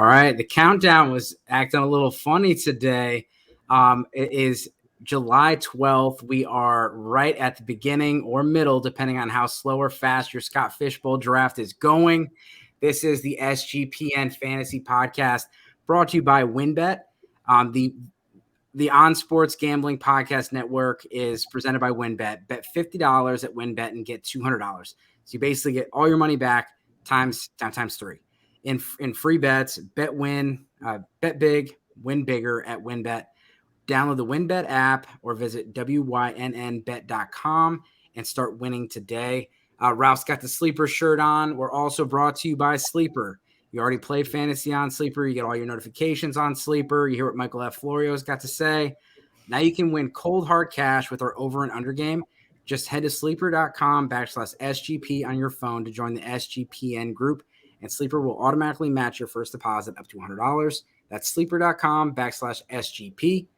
All right. The countdown was acting a little funny today. It is July 12th. We are right at the beginning or middle, depending on how slow or fast your Scott Fishbowl draft is going. This is the SGPN Fantasy Podcast brought to you by WynnBET. The On Sports Gambling Podcast Network is presented by WynnBET. Bet $50 at WynnBET and get $200. So you basically get all your money back times three. In free bets, bet big, win bigger at WynnBET. Download the WynnBET app or visit wynnbet.com and start winning today. Ralph's got the Sleeper shirt on. We're also brought to you by Sleeper. You already play fantasy on Sleeper. You get all your notifications on Sleeper. You hear what Michael F Florio's got to say. Now you can win cold hard cash with our over and under game. Just head to sleeper.com/SGP on your phone to join the SGPN group, and Sleeper will automatically match your first deposit up to $100. That's sleeper.com/SGP.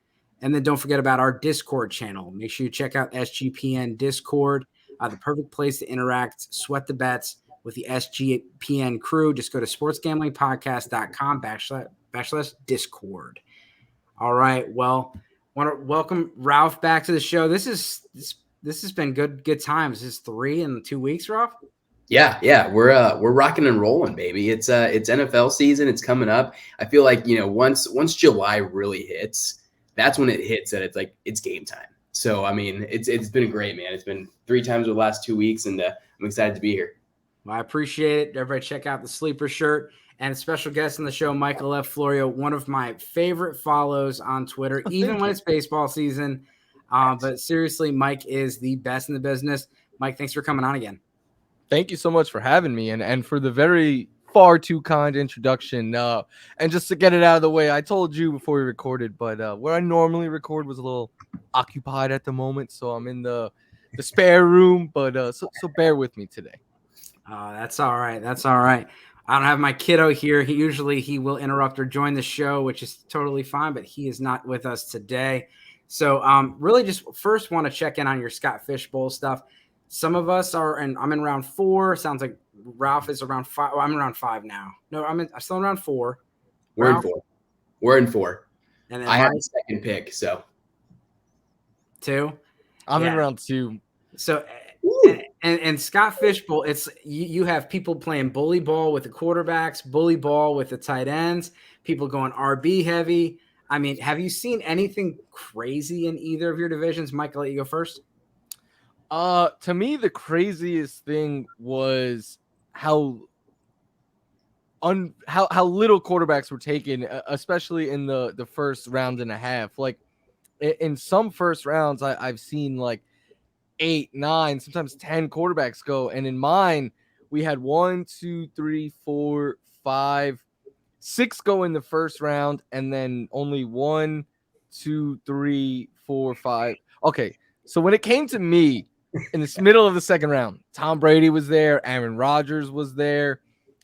And then don't forget about our Discord channel. Make sure you check out SGPN Discord, the perfect place to interact, sweat the bets with the SGPN crew. Just go to sportsgamblingpodcast.com/Discord. All right. Well, want to welcome Ralph back to the show. This has been good times. This is 3 in 2 weeks, Ralph. Yeah. We're rocking and rolling, baby. It's NFL season. It's coming up. I feel like, once July really hits, that's when it hits that it's game time. So, I mean, it's been great, man. It's been 3 times over the last 2 weeks, and I'm excited to be here. Well, I appreciate it. Everybody check out the Sleeper shirt. And a special guest on the show, Michael F Florio, one of my favorite follows on Twitter, even when it's baseball season. But seriously, Mike is the best in the business. Mike, thanks for coming on again. Thank you so much for having me and for the very far too kind introduction. And just to get it out of the way, I told you before we recorded, but where I normally record was a little occupied at the moment. So I'm in the spare room, but so bear with me today. That's all right. That's all right. I don't have my kiddo here. He will interrupt or join the show, which is totally fine, but he is not with us today. So really just first want to check in on your Scott Fishbowl stuff. Some of us are, and I'm in round 4. Sounds like Ralph is around 5. Well, I'm in round 5 now. No, I'm still in round 4. We're in 4. And then I have the second pick, so 2. I'm in round 2. So and Scott Fishbowl, it's you have people playing bully ball with the quarterbacks, bully ball with the tight ends, people going RB heavy. I mean, have you seen anything crazy in either of your divisions? Mike, I'll let you go first. To me, the craziest thing was how little quarterbacks were taken, especially in the first round and a half. Like in some first rounds, I've seen like 8, 9, sometimes 10 quarterbacks go. And in mine, we had 1, 2, 3, 4, 5, 6 go in the first round, and then only 1, 2, 3, 4, 5. Okay. So when it came to me in the middle of the second round, Tom Brady was there. Aaron Rodgers was there.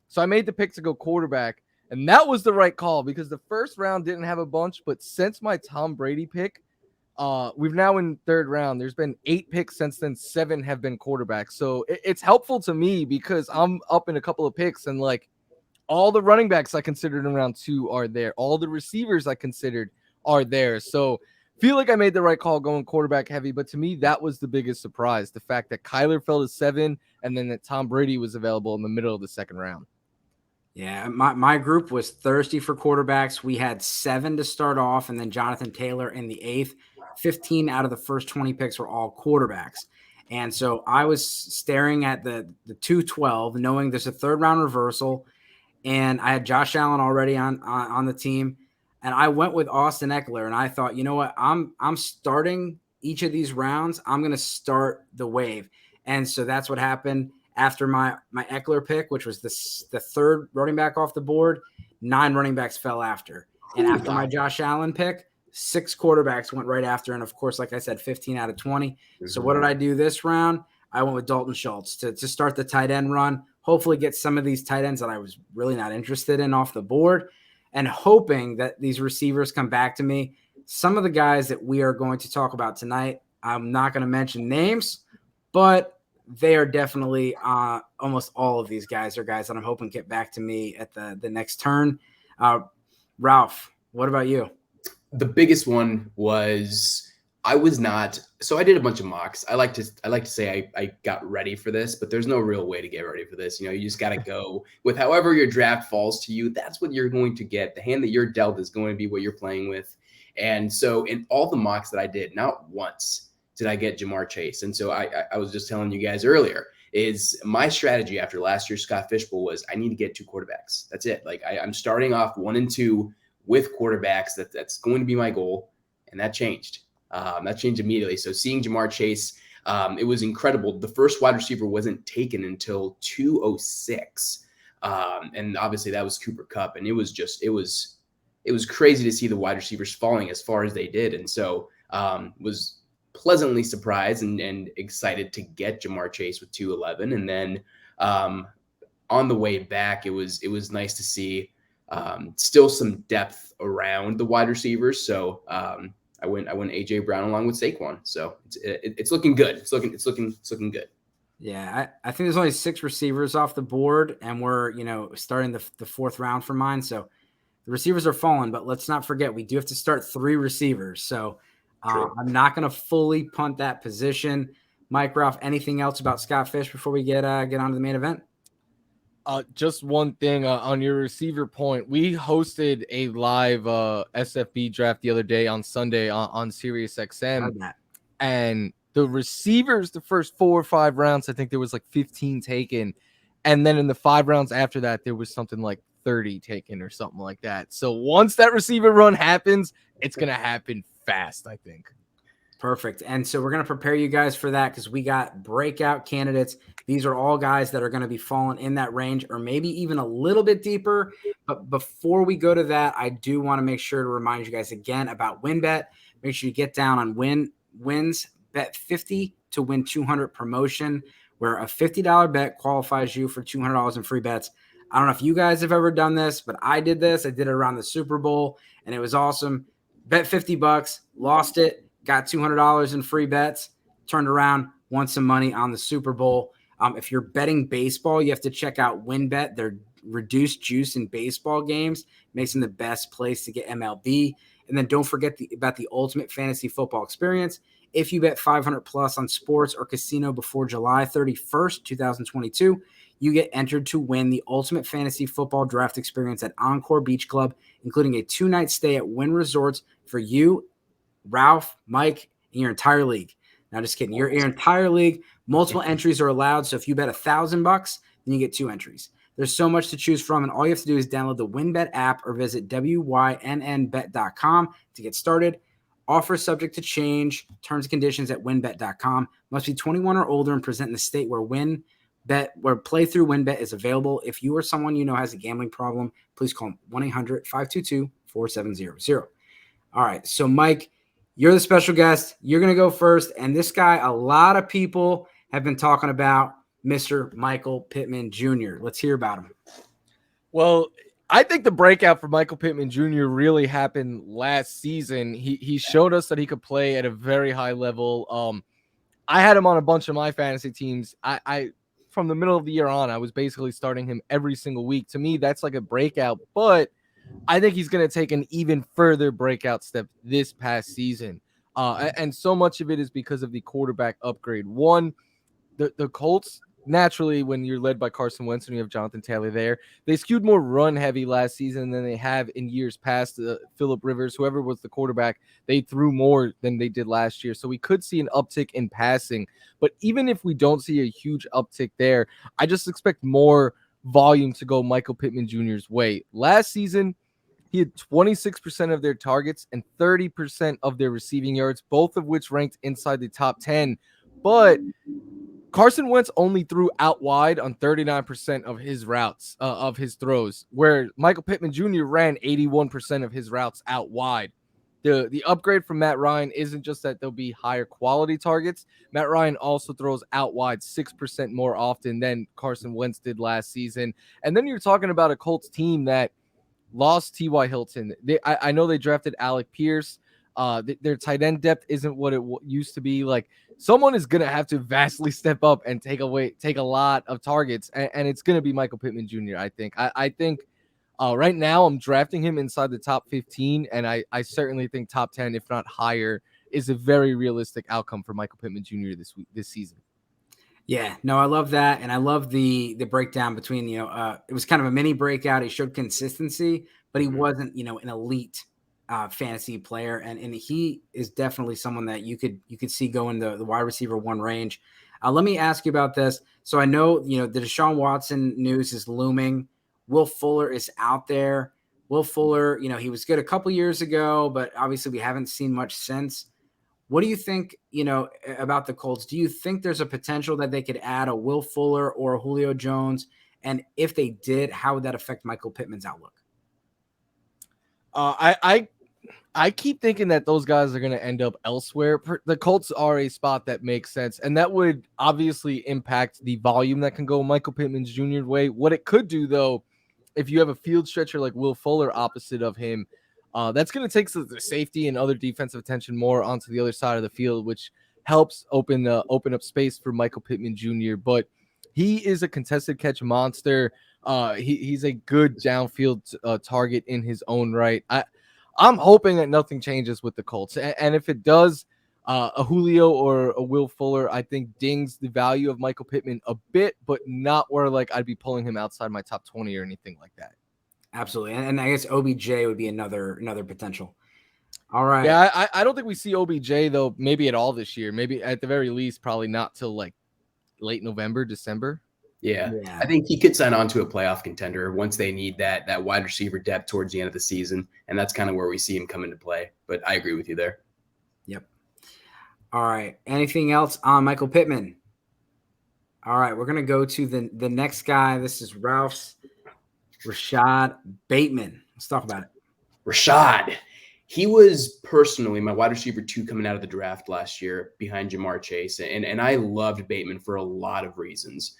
So I made the pick to go quarterback, and that was the right call because the first round didn't have a bunch. But since my Tom Brady pick, we've now in third round. There's been 8 picks since then. 7 have been quarterbacks. So it's helpful to me because I'm up in a couple of picks, and like all the running backs I considered in round 2 are there. All the receivers I considered are there. So feel like I made the right call going quarterback heavy, but to me, that was the biggest surprise. The fact that Kyler fell to 7 and then that Tom Brady was available in the middle of the second round. Yeah, my group was thirsty for quarterbacks. We had 7 to start off, and then Jonathan Taylor in the 8th. 15 out of the first 20 picks were all quarterbacks. And so I was staring at the 2-12, knowing there's a third round reversal, and I had Josh Allen already on the team. And I went with Austin Eckler, and I thought, you know what? I'm starting each of these rounds. I'm going to start the wave. And so that's what happened after my Eckler pick, which was the third running back off the board. 9 running backs fell after. And after my Josh Allen pick, 6 quarterbacks went right after. And, of course, like I said, 15 out of 20. Mm-hmm. So what did I do this round? I went with Dalton Schultz to start the tight end run, hopefully get some of these tight ends that I was really not interested in off the board, and hoping that these receivers come back to me. Some of the guys that we are going to talk about tonight, I'm not going to mention names, but they are definitely almost all of these guys are guys that I'm hoping get back to me at the next turn. Ralph, what about you? The biggest one was I did a bunch of mocks. I like to say I got ready for this, but there's no real way to get ready for this. You just got to go with however your draft falls to you. That's what you're going to get. The hand that you're dealt is going to be what you're playing with. And so in all the mocks that I did, not once did I get Ja'Marr Chase. And so I was just telling you guys earlier, is my strategy after last year's Scott Fishbowl was I need to get 2 quarterbacks. That's it. Like I'm starting off 1 and 2 with quarterbacks. That's going to be my goal. And that changed. That changed immediately. So seeing Ja'Marr Chase, it was incredible. The first wide receiver wasn't taken until 206. And obviously that was Cooper Kupp. And it was crazy to see the wide receivers falling as far as they did. And so was pleasantly surprised and excited to get Ja'Marr Chase with 211. And then on the way back, it was nice to see still some depth around the wide receivers. So I went AJ Brown along with Saquon. So it's looking good. It's looking good. Yeah, I think there's only 6 receivers off the board, and we're starting the 4th round for mine. So the receivers are falling, but let's not forget we do have to start 3 receivers. So I'm not going to fully punt that position. Mike, Ralph, anything else about Scott Fish before we get on to the main event? Just one thing on your receiver point. We hosted a live SFB draft the other day on Sunday on Sirius XM, and the receivers, the first 4 or 5 rounds, I think there was like 15 taken, and then in the 5 rounds after that, there was something like 30 taken or something like that. So once that receiver run happens, it's gonna happen fast, I think. Perfect. And so we're going to prepare you guys for that because we got breakout candidates. These are all guys that are going to be falling in that range or maybe even a little bit deeper. But before we go to that, I do want to make sure to remind you guys again about WinBet. Make sure you get down on wins, bet 50 to win 200 promotion, where a $50 bet qualifies you for $200 in free bets. I don't know if you guys have ever done this, but I did this. I did it around the Super Bowl, and it was awesome. Bet $50, lost it. Got $200 in free bets, turned around, won some money on the Super Bowl. If you're betting baseball, you have to check out WinBet. Their reduced juice in baseball games makes them the best place to get MLB. And then don't forget about the ultimate fantasy football experience. If you bet 500 plus on sports or casino before July 31st, 2022, you get entered to win the ultimate fantasy football draft experience at Encore Beach Club, including a 2-night stay at Wynn Resorts for you, Ralph, Mike, and your entire league. Now, just kidding. Your entire league, multiple entries are allowed. So if you bet $1,000, then you get 2 entries. There's so much to choose from, and all you have to do is download the WinBet app or visit wynnbet.com to get started. Offer subject to change. Terms and conditions at winbet.com. Must be 21 or older and present in the state where playthrough WinBet is available. If you or someone you know has a gambling problem, please call 1-800-522-4700. All right, so Mike, you're the special guest. You're going to go first. And this guy, a lot of people have been talking about Mr. Michael Pittman Jr. Let's hear about him. Well, I think the breakout for Michael Pittman Jr. really happened last season. He showed us that he could play at a very high level. I had him on a bunch of my fantasy teams. I from the middle of the year on, I was basically starting him every single week. To me, that's like a breakout, but I think he's going to take an even further breakout step this past season. And so much of it is because of the quarterback upgrade. One, the Colts, naturally, when you're led by Carson Wentz and you have Jonathan Taylor there, they skewed more run heavy last season than they have in years past. Phillip Rivers, whoever was the quarterback, they threw more than they did last year. So we could see an uptick in passing. But even if we don't see a huge uptick there, I just expect more volume to go Michael Pittman Jr.'s way. Last season, he had 26% of their targets and 30% of their receiving yards, both of which ranked inside the top 10. But Carson Wentz only threw out wide on 39% of his routes, of his throws, where Michael Pittman Jr. ran 81% of his routes out wide. The upgrade from Matt Ryan isn't just that there'll be higher quality targets. Matt Ryan also throws out wide 6% more often than Carson Wentz did last season. And then you're talking about a Colts team that lost T.Y. Hilton. I know they drafted Alec Pierce. Their tight end depth isn't what it used to be. Like, someone is going to have to vastly step up and take a lot of targets, and it's going to be Michael Pittman Jr., I think. I think Right now, I'm drafting him inside the top 15, and I certainly think top 10, if not higher, is a very realistic outcome for Michael Pittman Jr. this season. Yeah, no, I love that, and I love the breakdown between it was kind of a mini breakout. He showed consistency, but he wasn't an elite fantasy player, and he is definitely someone that you could see go in the wide receiver 1 range. Let me ask you about this. So I know the Deshaun Watson news is looming. Will Fuller is out there. Will Fuller, he was good a couple years ago, but obviously we haven't seen much since. What do you think, about the Colts? Do you think there's a potential that they could add a Will Fuller or a Julio Jones? And if they did, how would that affect Michael Pittman's outlook? I keep thinking that those guys are going to end up elsewhere. The Colts are a spot that makes sense, and that would obviously impact the volume that can go Michael Pittman Jr.'s way. What it could do, though, if you have a field stretcher like Will Fuller opposite of him, that's going to take the safety and other defensive attention more onto the other side of the field, which helps open up space for Michael Pittman Jr. But he is a contested catch monster. He's a good downfield target in his own right. I'm hoping that nothing changes with the Colts. And if it does, a Julio or a Will Fuller, I think dings the value of Michael Pittman a bit, but not where I'd be pulling him outside my top 20 or anything like that. Absolutely. And I guess OBJ would be another potential. All right. Yeah, I don't think we see OBJ, though, maybe at all this year. Maybe at the very least, probably not till late November, December. Yeah. I think he could sign on to a playoff contender once they need that wide receiver depth towards the end of the season. And that's kind of where we see him come into play. But I agree with you there. Yep. All right. Anything else on Michael Pittman? All right. We're going to go to the next guy. This is Ralph's Rashad Bateman. Let's talk about it. Rashad. He was personally my wide receiver 2 coming out of the draft last year behind Jamar Chase. And I loved Bateman for a lot of reasons.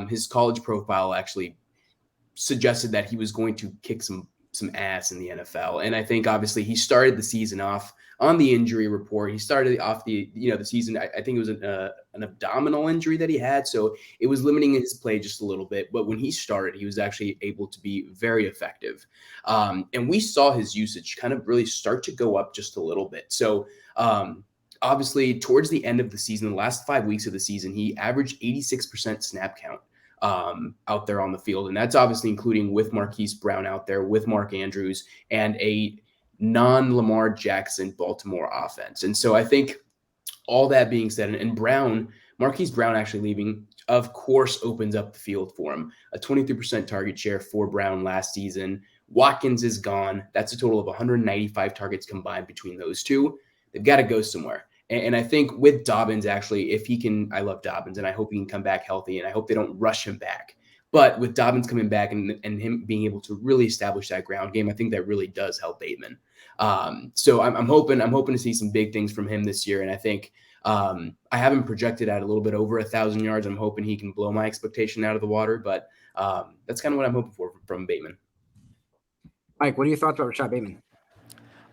His college profile actually suggested that he was going to kick some ass in the NFL. And I think obviously he started the season off on the injury report. He started off the season. I think it was an abdominal injury that he had. So it was limiting his play just a little bit. But when he started, he was actually able to be very effective. And we saw his usage kind of really start to go up just a little bit. So obviously towards the end of the season, the last 5 weeks of the season, he averaged 86% snap count out there on the field. And that's obviously including with Marquis Brown out there, with Mark Andrews, and a non-Lamar Jackson Baltimore offense. And so I think all that being said, and Marquis Brown actually leaving, of course, opens up the field for him. A 23% target share for Brown last season. Watkins is gone. That's a total of 195 targets combined between those two. They've got to go somewhere. And I think with Dobbins, actually, if he can, I love Dobbins, and I hope he can come back healthy, and I hope they don't rush him back. But with Dobbins coming back and him being able to really establish that ground game, I think that really does help Bateman. So I'm hoping to see some big things from him this year. And I think I have him projected at a little bit over 1,000 yards. I'm hoping he can blow my expectation out of the water, but that's kind of what I'm hoping for from Bateman. Mike, what are your thoughts about Rashad Bateman?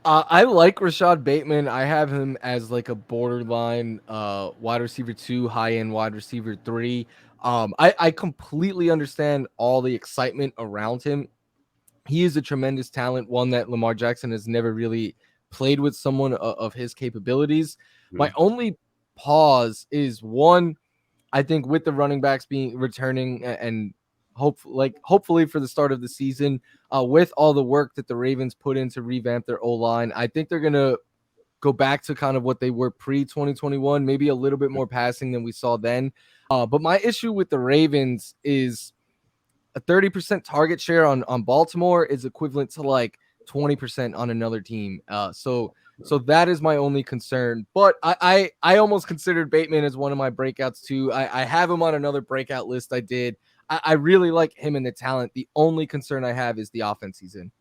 I like Rashad Bateman. I have him as a borderline wide receiver 2, high-end wide receiver 3. I completely understand all the excitement around him. He is a tremendous talent, one that Lamar Jackson has never really played with someone of his capabilities. My only pause is, one, I think with the running backs returning and hopefully for the start of the season, with all the work that the Ravens put in to revamp their O-line, I think they're going to go back to kind of what they were pre-2021, maybe a little bit more passing than we saw then. But my issue with the Ravens is a 30% target share on Baltimore is equivalent to 20% on another team. So that is my only concern. But I almost considered Bateman as one of my breakouts too. I have him on another breakout list I did. I really like him and the talent. The only concern I have is the offense he's in.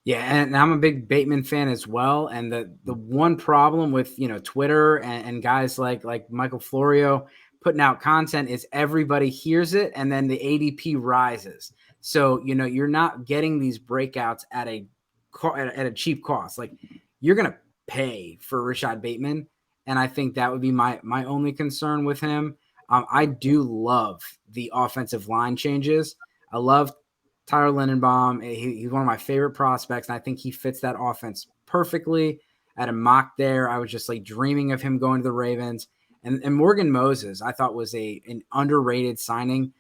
Yeah, and I'm a big Bateman fan as well. And the one problem with Twitter and guys like Michael Florio putting out content is everybody hears it and then the ADP rises. So you're not getting these breakouts at a cheap cost. You're gonna pay for Rashad Bateman, and I think that would be my only concern with him. I do love the offensive line changes. I love Tyler Lindenbaum, he's one of my favorite prospects, and I think he fits that offense perfectly. At a mock there, I was just like dreaming of him going to the Ravens. And Morgan Moses, I thought was an underrated signing.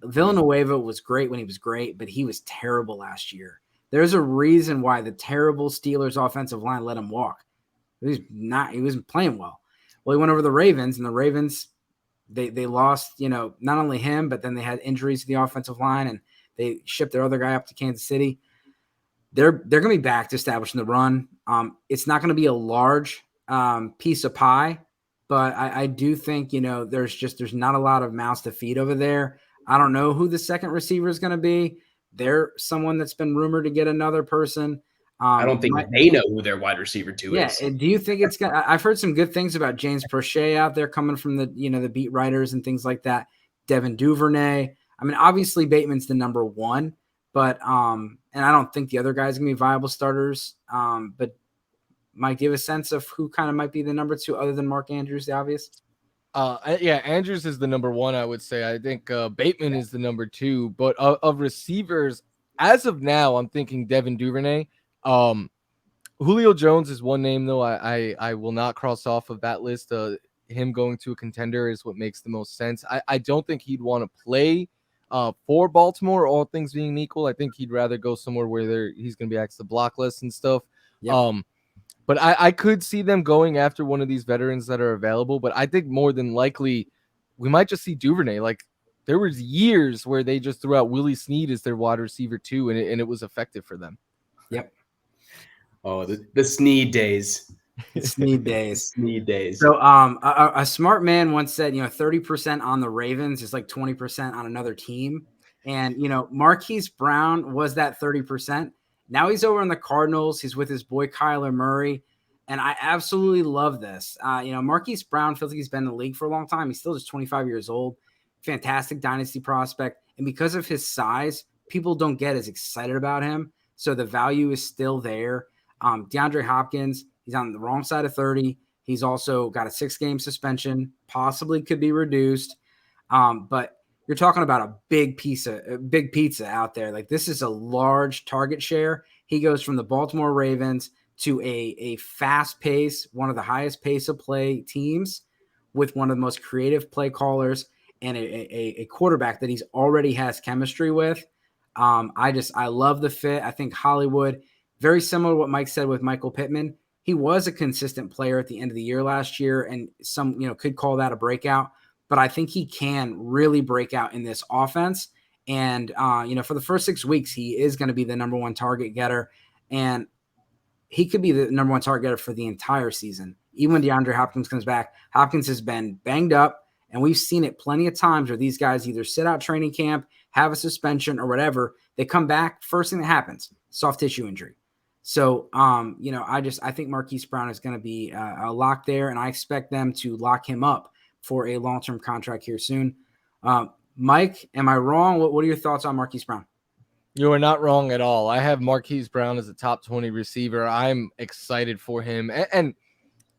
Villanueva was great when he was great, but he was terrible last year. There's a reason why the terrible Steelers offensive line let him walk. He wasn't playing well. Well, he went over the Ravens, and the Ravens, they lost, not only him, but then they had injuries to the offensive line, and they shipped their other guy up to Kansas City. They're going to be back to establishing the run. It's not going to be a large piece of pie, but I do think, there's not a lot of mouths to feed over there. I don't know who the second receiver is going to be. They're someone that's been rumored to get another person. I don't think they know who their wide receiver two is. Yeah. Do you think it's going to – I've heard some good things about James Prochet out there coming from the, the beat writers and things like that. Devin Duvernay. I mean, obviously Bateman's the number one, but and I don't think the other guys are going to be viable starters. But Mike, do you have a sense of who kind of might be the number two other than Mark Andrews, the obvious? Yeah, Andrews is the number one, I would say. I think Bateman is the number two. But of receivers, as of now, I'm thinking Devin Duvernay. Julio Jones is one name, though. I will not cross off of that list. Him going to a contender is what makes the most sense. I don't think he'd want to play for Baltimore, all things being equal. I think he'd rather go somewhere where he's going to be asked to block less and stuff. Yep. But I could see them going after one of these veterans that are available. But I think more than likely we might just see Duvernay. Like, there was years where they just threw out Willie Snead as their wide receiver too, and it was effective for them. Yep. Oh, the Snead days. Snead days. Snead days. So a smart man once said, 30% on the Ravens is like 20% on another team. And, Marquis Brown was that 30%. Now he's over on the Cardinals. He's with his boy Kylo Murray. And I absolutely love this. Marquis Brown feels like he's been in the league for a long time. He's still just 25 years old. Fantastic dynasty prospect. And because of his size, people don't get as excited about him. So the value is still there. DeAndre Hopkins, he's on the wrong side of 30. He's also got a 6-game suspension, possibly could be reduced. But you're talking about a big pizza out there. Like, this is a large target share. He goes from the Baltimore Ravens to a fast pace, one of the highest pace of play teams with one of the most creative play callers and a quarterback that he's already has chemistry with. I love the fit. I think Hollywood, very similar to what Mike said with Michael Pittman. He was a consistent player at the end of the year last year, and some, could call that a breakout. But I think he can really break out in this offense. And, for the first 6 weeks, he is going to be the number one target getter. And he could be the number one target getter for the entire season. Even when DeAndre Hopkins comes back, Hopkins has been banged up. And we've seen it plenty of times where these guys either sit out training camp, have a suspension or whatever. They come back, first thing that happens, soft tissue injury. So, I think Marquis Brown is going to be a lock there. And I expect them to lock him up for a long-term contract here soon. Mike, am I wrong? What are your thoughts on Marquis Brown? You are not wrong at all. I have Marquis Brown as a top 20 receiver. I'm excited for him. And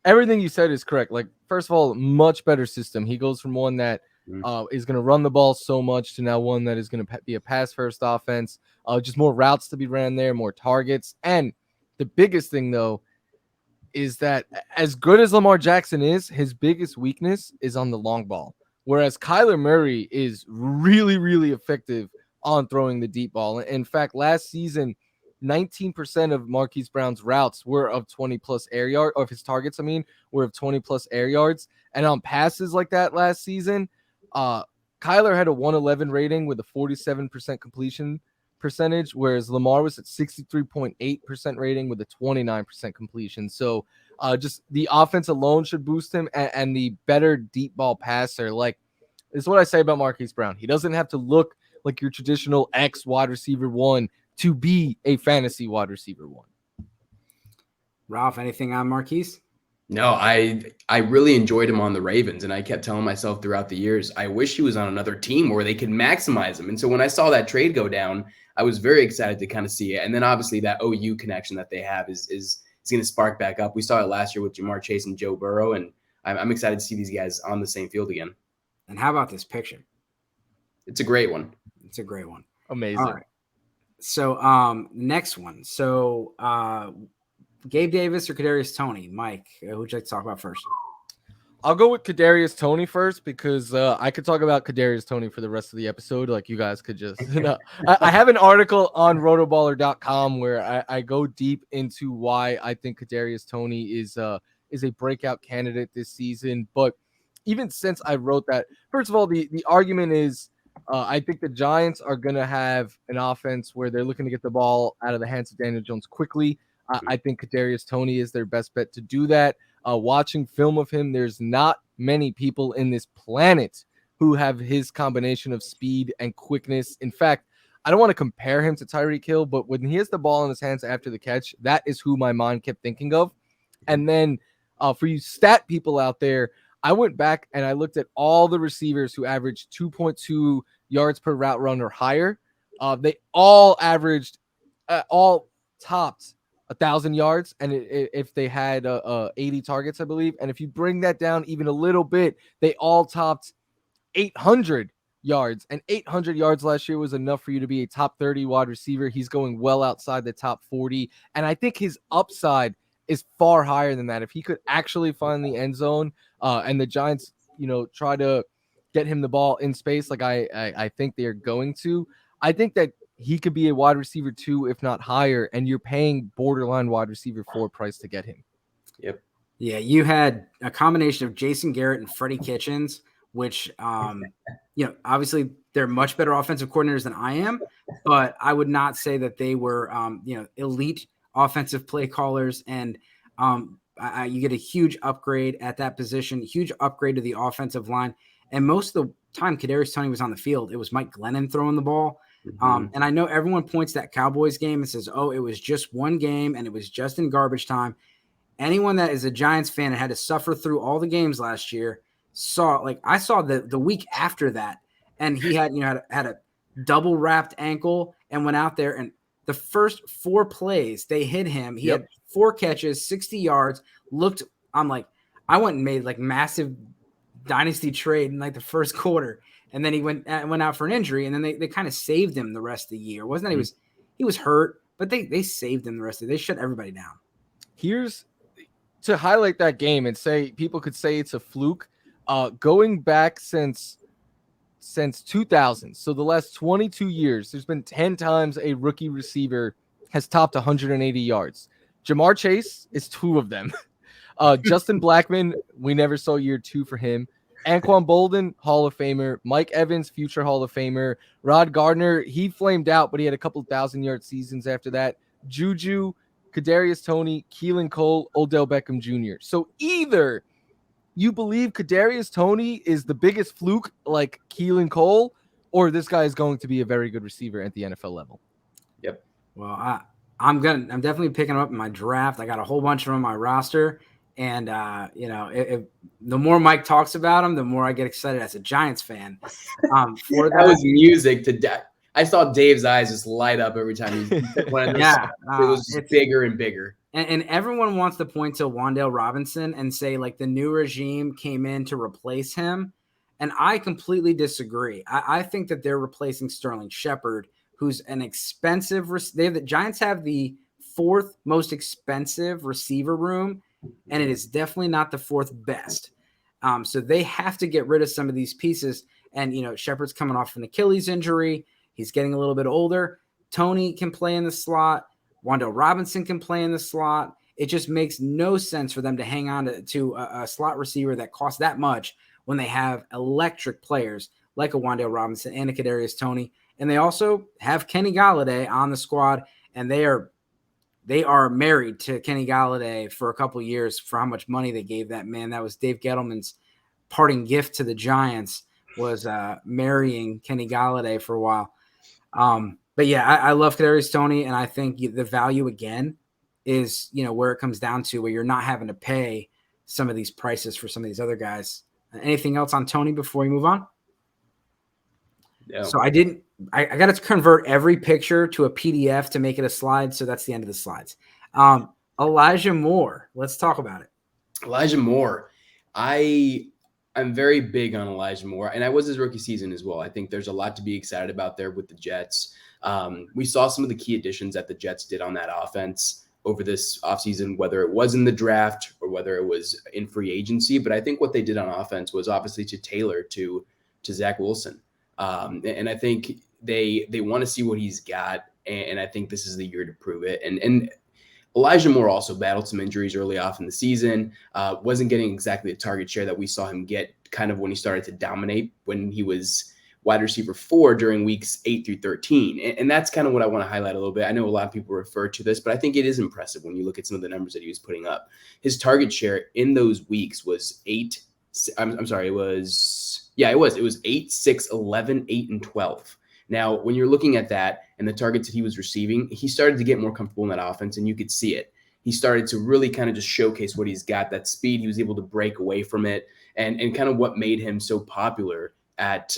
everything you said is correct. Like, first of all, much better system. He goes from one that is going to run the ball so much to now one that is going to be a pass-first offense. Just more routes to be ran there, more targets. And the biggest thing, though, is that as good as Lamar Jackson is, his biggest weakness is on the long ball. Whereas Kyler Murray is really, really effective on throwing the deep ball. In fact, last season, 19% of Marquis Brown's routes were of 20-plus air yards, of his targets, were of 20-plus air yards. And on passes like that last season, Kyler had a 111 rating with a 47% completion percentage, whereas Lamar was at 63.8% rating with a 29% completion. So just the offense alone should boost him, and the better deep ball passer. Like, this is what I say about Marquis Brown. He doesn't have to look like your traditional X wide receiver one to be a fantasy wide receiver one. Ralph, anything on Marquis? No, I really enjoyed him on the Ravens, and I kept telling myself throughout the years, I wish he was on another team where they could maximize him. And so when I saw that trade go down, I was very excited to kind of see it. And then obviously that OU connection that they have is going to spark back up. We saw it last year with Jamar Chase and Joe Burrow, and I'm excited to see these guys on the same field again. And how about this picture? It's a great one. It's a great one. Amazing. All right. So next one. So Gabe Davis or Kadarius Toney? Mike, who would you like to talk about first? I'll go with Kadarius Toney first because I could talk about Kadarius Toney for the rest of the episode. Like you guys could just, I have an article on rotoballer.com where I go deep into why I think Kadarius Toney is a breakout candidate this season. But even since I wrote that, first of all, the argument is I think the Giants are going to have an offense where they're looking to get the ball out of the hands of Daniel Jones quickly. I think Kadarius Toney is their best bet to do that. Watching film of him, there's not many people in this planet who have his combination of speed and quickness. In fact, I don't want to compare him to Tyreek Hill, but when he has the ball in his hands after the catch, that is who my mind kept thinking of. And then for you stat people out there, I went back and I looked at all the receivers who averaged 2.2 yards per route run or higher. They all averaged, all topped 1,000 yards, and if they had 80 targets, I believe, and if you bring that down even a little bit, they all topped 800 yards, and 800 yards last year was enough for you to be a top 30 wide receiver. He's going well outside the top 40, and I think his upside is far higher than that. If he could actually find the end zone, and the Giants, try to get him the ball in space, like I think they're going to, I think that he could be a wide receiver 2, if not higher, and you're paying borderline wide receiver 4 price to get him. Yep. Yeah, you had a combination of Jason Garrett and Freddie Kitchens, which, obviously they're much better offensive coordinators than I am, but I would not say that they were, elite offensive play callers. And you get a huge upgrade at that position, huge upgrade to the offensive line. And most of the time Kadarius Toney was on the field, it was Mike Glennon throwing the ball. And I know everyone points that Cowboys game and says, oh, it was just one game and it was just in garbage time. Anyone that is a Giants fan and had to suffer through all the games last year I saw the week after that, and he had a double wrapped ankle and went out there, and the first 4 plays they hit him. He had 4 catches, 60 yards. I'm like, I went and made like massive dynasty trade in like the first quarter. And then he went out for an injury, and then they kind of saved him the rest of the year. Wasn't that he was hurt, but they saved him the rest of the year. They shut everybody down. Here's to highlight that game and say people could say it's a fluke. Going back since 2000, so the last 22 years, there's been 10 times a rookie receiver has topped 180 yards. Jamar Chase is 2 of them. Justin Blackmon, we never saw year 2 for him. Anquan Bolden, Hall of Famer. Mike Evans, future Hall of Famer. Rod Gardner, he flamed out, but he had a couple 1,000-yard seasons after that. Juju, Kadarius Toney, Keelan Cole, Odell Beckham Jr. So either you believe Kadarius Toney is the biggest fluke like Keelan Cole, or this guy is going to be a very good receiver at the NFL level. Yep. Well, I'm definitely picking him up in my draft. I got a whole bunch of them on my roster. And, the more Mike talks about him, the more I get excited as a Giants fan. That was music to death. I saw Dave's eyes just light up every time he one of those. It was just bigger and bigger. And everyone wants to point to Wandel Robinson and say, like, the new regime came in to replace him. And I completely disagree. I think that they're replacing Sterling Shepard, who's an expensive – the Giants have the 4th most expensive receiver room, and it is definitely not the 4th best. So they have to get rid of some of these pieces. And, Shepard's coming off an Achilles injury. He's getting a little bit older. Toney can play in the slot. Wandel Robinson can play in the slot. It just makes no sense for them to hang on to a slot receiver that costs that much when they have electric players like a Wandel Robinson and a Kadarius Toney. And they also have Kenny Golladay on the squad, and they are married to Kenny Golladay for a couple of years for how much money they gave that man. That was Dave Gettleman's parting gift to the Giants, was marrying Kenny Golladay for a while. But yeah, I love Kadarius Toney, and I think the value again is, where it comes down to where you're not having to pay some of these prices for some of these other guys. Anything else on Toney before we move on? No. So I got to convert every picture to a PDF to make it a slide. So that's the end of the slides. Elijah Moore, let's talk about it. Elijah Moore. I I'm very big on Elijah Moore, and I was his rookie season as well. I think there's a lot to be excited about there with the Jets. We saw some of the key additions that the Jets did on that offense over this offseason, whether it was in the draft or whether it was in free agency. But I think what they did on offense was obviously to tailor to Zach Wilson. And I think they want to see what he's got, and I think this is the year to prove it. And Elijah Moore also battled some injuries early off in the season, wasn't getting exactly the target share that we saw him get kind of when he started to dominate when he was wide receiver 4 during weeks 8 through 13. And that's kind of what I want to highlight a little bit. I know a lot of people refer to this, but I think it is impressive when you look at some of the numbers that he was putting up. His target share in those weeks was 8. I'm sorry, it was 8, 6, 11, 8, and 12. Now, when you're looking at that and the targets that he was receiving, he started to get more comfortable in that offense, and you could see it. He started to really kind of just showcase what he's got, that speed. He was able to break away from it, and kind of what made him so popular at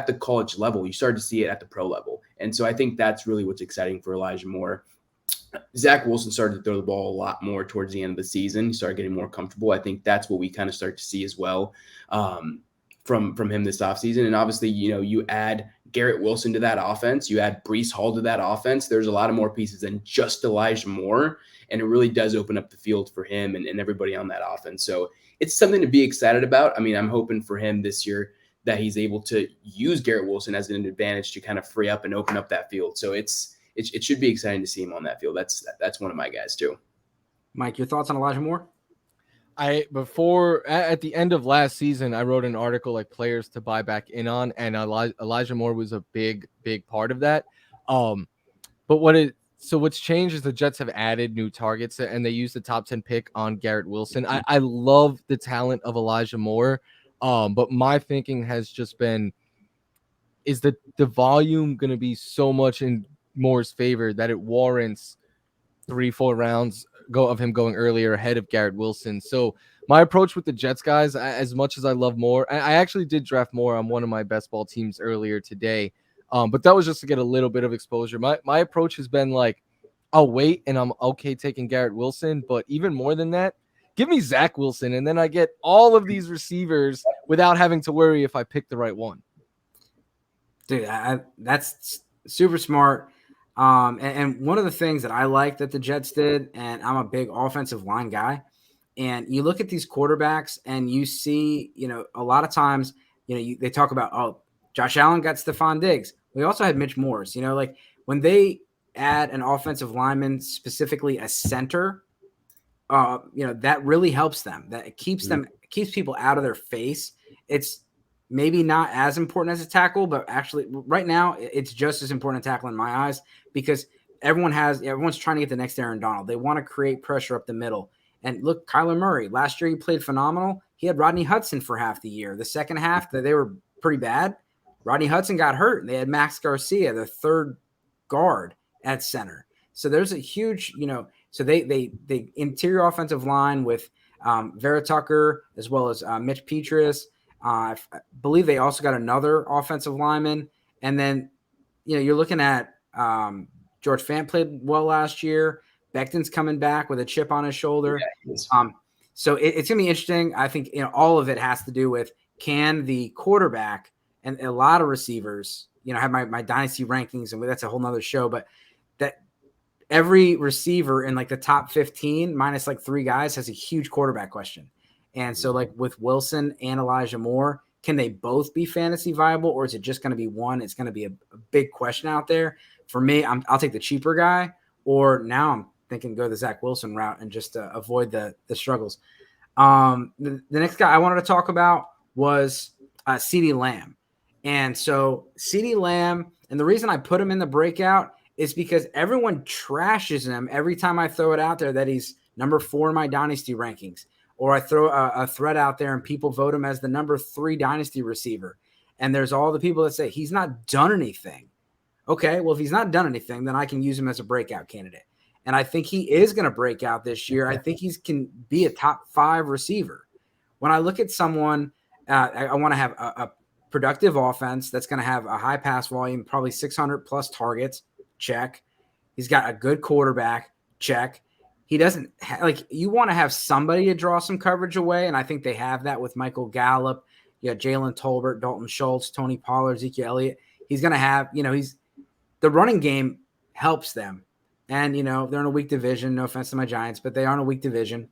the college level. You started to see it at the pro level. And so I think that's really what's exciting for Elijah Moore. Zach Wilson started to throw the ball a lot more towards the end of the season. He started getting more comfortable. I think that's what we kind of start to see as well from him this offseason. And obviously, you add Garrett Wilson to that offense, you add Breece Hall to that offense. There's a lot of more pieces than just Elijah Moore, and it really does open up the field for him and everybody on that offense. So it's something to be excited about. I mean, I'm hoping for him this year that he's able to use Garrett Wilson as an advantage to kind of free up and open up that field. So it should be exciting to see him on that field. That's one of my guys too. Mike, your thoughts on Elijah Moore? At the end of last season, I wrote an article like players to buy back in on, and Elijah Moore was a big part of that. But what's changed is the Jets have added new targets, and they used the top 10 pick on Garrett Wilson. I love the talent of Elijah Moore, but my thinking has just been, is the volume going to be so much in Moore's favor that it warrants 3-4 rounds of him going earlier ahead of Garrett Wilson? So my approach with the Jets guys, as much as I love Moore, I actually did draft Moore on one of my best ball teams earlier today. But that was just to get a little bit of exposure. My approach has been like, I'll wait and I'm okay taking Garrett Wilson. But even more than that, give me Zach Wilson. And then I get all of these receivers without having to worry if I pick the right one. Dude, that's super smart. And one of the things that I like that the Jets did, and I'm a big offensive line guy, and you look at these quarterbacks and you see, a lot of times, they talk about, Josh Allen got Stephon Diggs. We also had Mitch Morse, like when they add an offensive lineman, specifically a center, that really helps them. That it keeps keeps people out of their face. It's maybe not as important as a tackle, but actually right now it's just as important a tackle in my eyes, because everyone's trying to get the next Aaron Donald. They want to create pressure up the middle. And look, Kylo Murray, last year he played phenomenal. He had Rodney Hudson for half the year. The second half, they were pretty bad. Rodney Hudson got hurt, and they had Max Garcia, the third guard at center. So there's a huge, so they interior offensive line with Vera Tucker as well as Mitch Petrus. I believe they also got another offensive lineman. And then, you're looking at George Fant played well last year. Becton's coming back with a chip on his shoulder. Yeah, so it's going to be interesting. I think, all of it has to do with, can the quarterback and a lot of receivers, I have my dynasty rankings, and that's a whole nother show, but that every receiver in like the top 15 minus like 3 guys has a huge quarterback question. And so like with Wilson and Elijah Moore, can they both be fantasy viable, or is it just going to be one? It's going to be a big question out there. For me, I'll take the cheaper guy, or now I'm thinking go the Zach Wilson route and just avoid the struggles. The next guy I wanted to talk about was CeeDee Lamb. And so CeeDee Lamb, and the reason I put him in the breakout is because everyone trashes him every time I throw it out there that he's number 4 in my dynasty rankings. Or I throw a thread out there and people vote him as the number 3 dynasty receiver. And there's all the people that say he's not done anything. Okay, well, if he's not done anything, then I can use him as a breakout candidate. And I think he is going to break out this year. I think he can be a top 5 receiver. When I look at someone, I want to have a productive offense that's going to have a high pass volume, probably 600 plus targets. Check. He's got a good quarterback. Check. He doesn't you want to have somebody to draw some coverage away. And I think they have that with Michael Gallup, You got Jalen Tolbert, Dalton Schultz, Tony Pollard, Ezekiel Elliott. He's going to have, the running game helps them. And, they're in a weak division. No offense to my Giants, but they are in a weak division.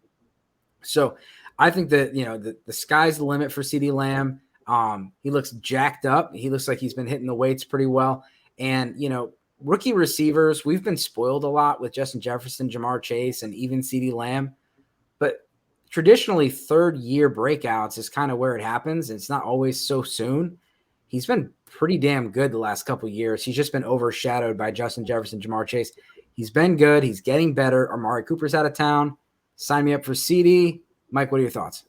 So I think that, the sky's the limit for CeeDee Lamb. He looks jacked up. He looks like he's been hitting the weights pretty well. And, rookie receivers, we've been spoiled a lot with Justin Jefferson, Jamar Chase, and even CeeDee Lamb. But traditionally, third-year breakouts is kind of where it happens. It's not always so soon. He's been pretty damn good the last couple of years. He's just been overshadowed by Justin Jefferson, Jamar Chase. He's been good. He's getting better. Amari Cooper's out of town. Sign me up for CD. Mike, what are your thoughts?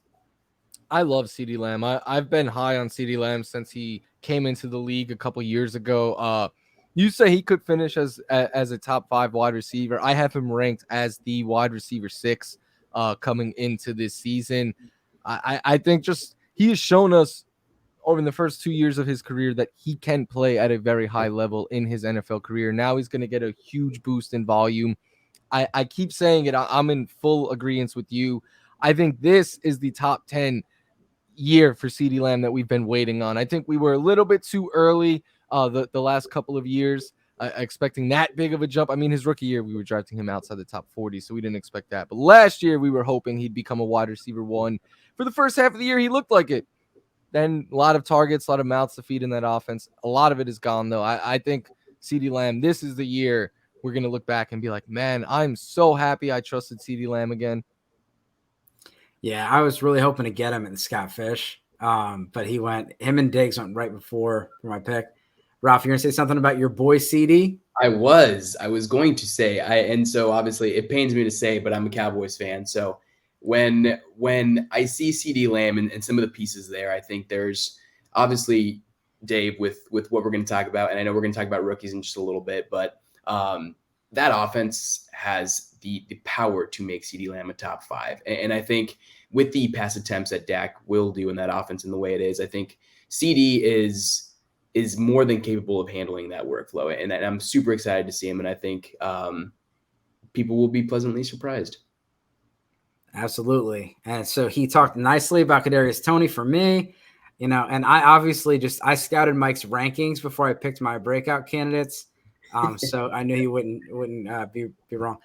I love CeeDee Lamb. I've been high on CeeDee Lamb since he came into the league a couple years ago. You say he could finish as a top 5 wide receiver. I have him ranked as the wide receiver 6 coming into this season. I think just he has shown us over the first 2 years of his career that he can play at a very high level in his NFL career. Now he's going to get a huge boost in volume. I keep saying it. I'm in full agreement with you. I think this is the top 10 year for CeeDee Lamb that we've been waiting on. I think we were a little bit too early the last couple of years expecting that big of a jump. I mean, his rookie year, we were drafting him outside the top 40, so we didn't expect that. But last year, we were hoping he'd become a wide receiver 1. For the first half of the year, he looked like it. Then a lot of targets, a lot of mouths to feed in that offense. A lot of it is gone, though. I think CeeDee Lamb, this is the year we're going to look back and be like, man, I'm so happy I trusted CeeDee Lamb again. Yeah, I was really hoping to get him in the Scott Fish, but him and Diggs went right before for my pick. Ralph, you're going to say something about your boy CD? I was going to say, and so obviously it pains me to say, but I'm a Cowboys fan. So when I see CD Lamb and some of the pieces there, I think there's obviously Dave with what we're going to talk about. And I know we're going to talk about rookies in just a little bit, but that offense has the power to make CD Lamb a top 5. And I think with the pass attempts that Dak will do in that offense and the way it is, I think CD is more than capable of handling that workflow. And I'm super excited to see him. And I think people will be pleasantly surprised. Absolutely. And so he talked nicely about Kadarius Toney for me, and I obviously I scouted Mike's rankings before I picked my breakout candidates. So I knew he wouldn't be wrong.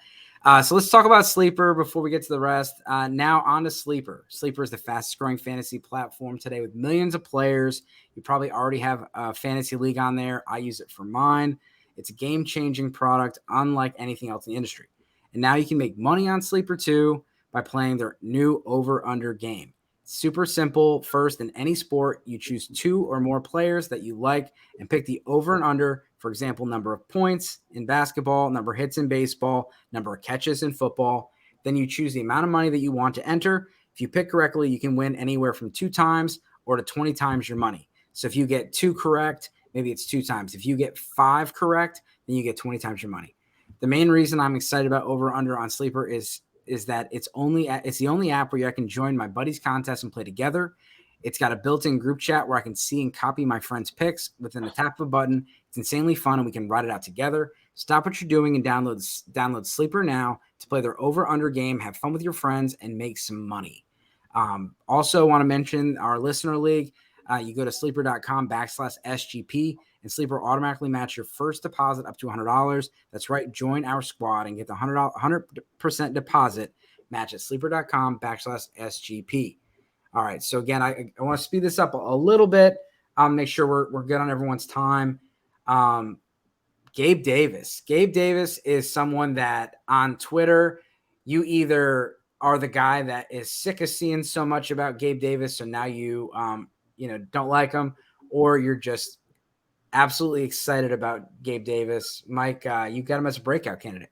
So let's talk about Sleeper before we get to the rest. Now on to Sleeper. Sleeper is the fastest growing fantasy platform today with millions of players. You probably already have a fantasy league on there. I use it for mine. It's a game-changing product unlike anything else in the industry. And now you can make money on Sleeper too by playing their new over-under game. Super simple. First, in any sport, you choose 2 or more players that you like and pick the over and under. For example, number of points in basketball, number of hits in baseball, number of catches in football. Then you choose the amount of money that you want to enter. If you pick correctly, you can win anywhere from 2 times or to 20 times your money. So if you get 2 correct, maybe it's 2 times. If you get 5 correct, then you get 20 times your money. The main reason I'm excited about over under on Sleeper is that it's the only app where I can join my buddies' contests and play together. It's got a built-in group chat where I can see and copy my friends' picks within the tap of a button. It's insanely fun, and we can write it out together. Stop what you're doing and download Sleeper now to play their over-under game, have fun with your friends, and make some money. Also want to mention our listener league. You go to sleeper.com/SGP, and Sleeper automatically match your first deposit up to $100. That's right. Join our squad and get the 100% deposit match at sleeper.com /SGP. All right. So again, I want to speed this up a little bit. Make sure we're good on everyone's time. Gabe Davis. Gabe Davis is someone that on Twitter, you either are the guy that is sick of seeing so much about Gabe Davis, so now you don't like him, or you're just absolutely excited about Gabe Davis. Mike, you got him as a breakout candidate.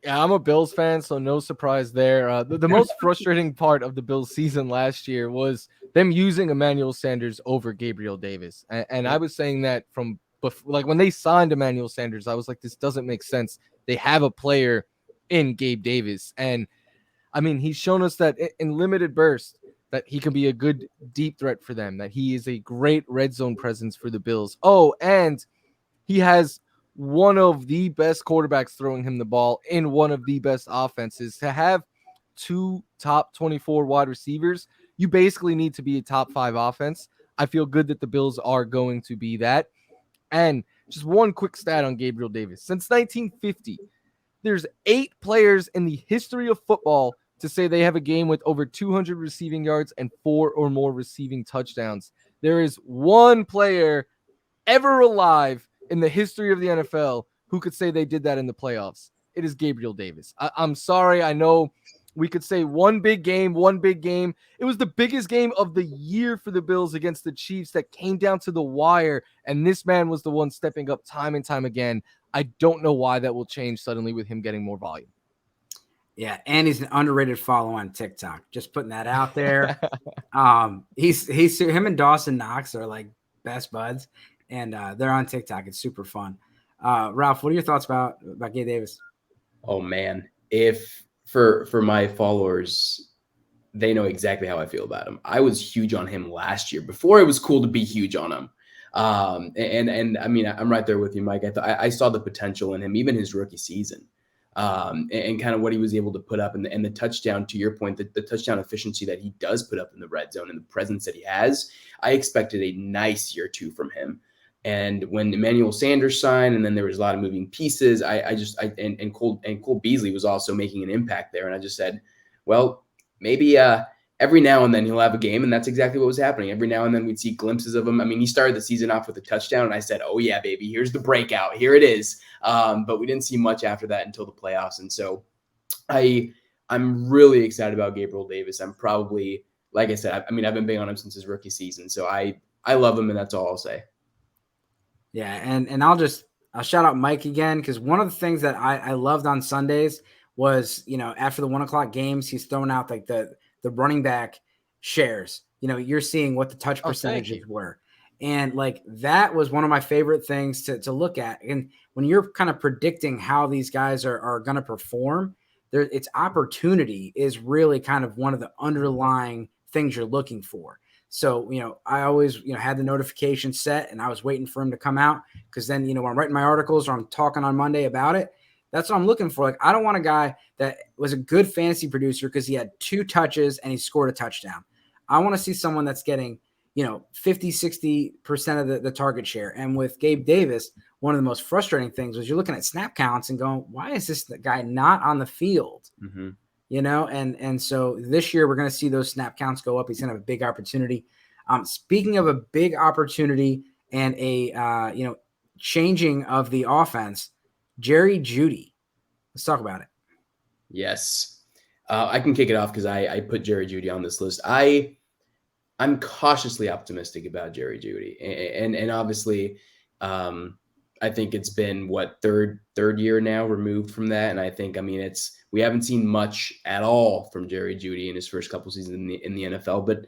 Yeah, I'm a Bills fan, so no surprise there. The most frustrating part of the Bills season last year was them using Emmanuel Sanders over Gabriel Davis. And I was saying that from like when they signed Emmanuel Sanders, I was like, this doesn't make sense. They have a player in Gabe Davis. And I mean, he's shown us that in limited bursts that he can be a good deep threat for them, that he is a great red zone presence for the Bills. Oh, and he has one of the best quarterbacks throwing him the ball in one of the best offenses. To have 2 top 24 wide receivers, you basically need to be a top 5 offense. I feel good that the Bills are going to be that. And just one quick stat on Gabriel Davis. Since 1950, there's 8 players in the history of football to say they have a game with over 200 receiving yards and 4 or more receiving touchdowns. There is one player ever alive in the history of the NFL who could say they did that in the playoffs. It is Gabriel Davis. I'm sorry. I know we could say one big game. It was the biggest game of the year for the Bills against the Chiefs that came down to the wire, and this man was the one stepping up time and time again. I don't know why that will change suddenly with him getting more volume. Yeah, and he's an underrated follow on TikTok. Just putting that out there. He's him and Dawson Knox are like best buds, and they're on TikTok. It's super fun. Ralph, what are your thoughts about Gabe Davis? Oh man, if for my followers, they know exactly how I feel about him. I was huge on him last year before it was cool to be huge on him. And I mean, I'm right there with you, Mike. I saw the potential in him, even his rookie season, and kind of what he was able to put up, and the touchdown, to your point, the touchdown efficiency that he does put up in the red zone and the presence that he has. I expected a nice year 2 from him. And when Emmanuel Sanders signed, and then there was a lot of moving pieces, and Cole Beasley was also making an impact there. And I just said, well, maybe every now and then he'll have a game, and that's exactly what was happening. Every now and then we'd see glimpses of him. I mean, he started the season off with a touchdown, and I said, oh yeah, baby, here's the breakout. Here it is. But we didn't see much after that until the playoffs. And so I'm really excited about Gabriel Davis. I'm probably, like I said, I've been big on him since his rookie season. So I love him, and that's all I'll say. Yeah, and I'll shout out Mike again, because one of the things that I loved on Sundays was, after the 1:00 games, he's throwing out like the running back shares. You're seeing what the touch percentages were. And like that was one of my favorite things to look at. And when you're kind of predicting how these guys are going to perform, it's opportunity is really kind of one of the underlying things you're looking for. So, I always, had the notification set, and I was waiting for him to come out, because then, when I'm writing my articles or I'm talking on Monday about it, that's what I'm looking for. Like, I don't want a guy that was a good fantasy producer because he had 2 touches and he scored a touchdown. I want to see someone that's getting, 50, 60% of the target share. And with Gabe Davis, one of the most frustrating things was you're looking at snap counts and going, why is this guy not on the field? Mm-hmm. And so this year we're going to see those snap counts go up. He's going to have a big opportunity. Speaking of a big opportunity and a, changing of the offense, Jerry Judy. Let's talk about it. Yes. I can kick it off because I put Jerry Judy on this list. I'm cautiously optimistic about Jerry Judy. And obviously, I think it's been third year now removed from that. And I think, we haven't seen much at all from Jerry Judy in his first couple seasons in the NFL, but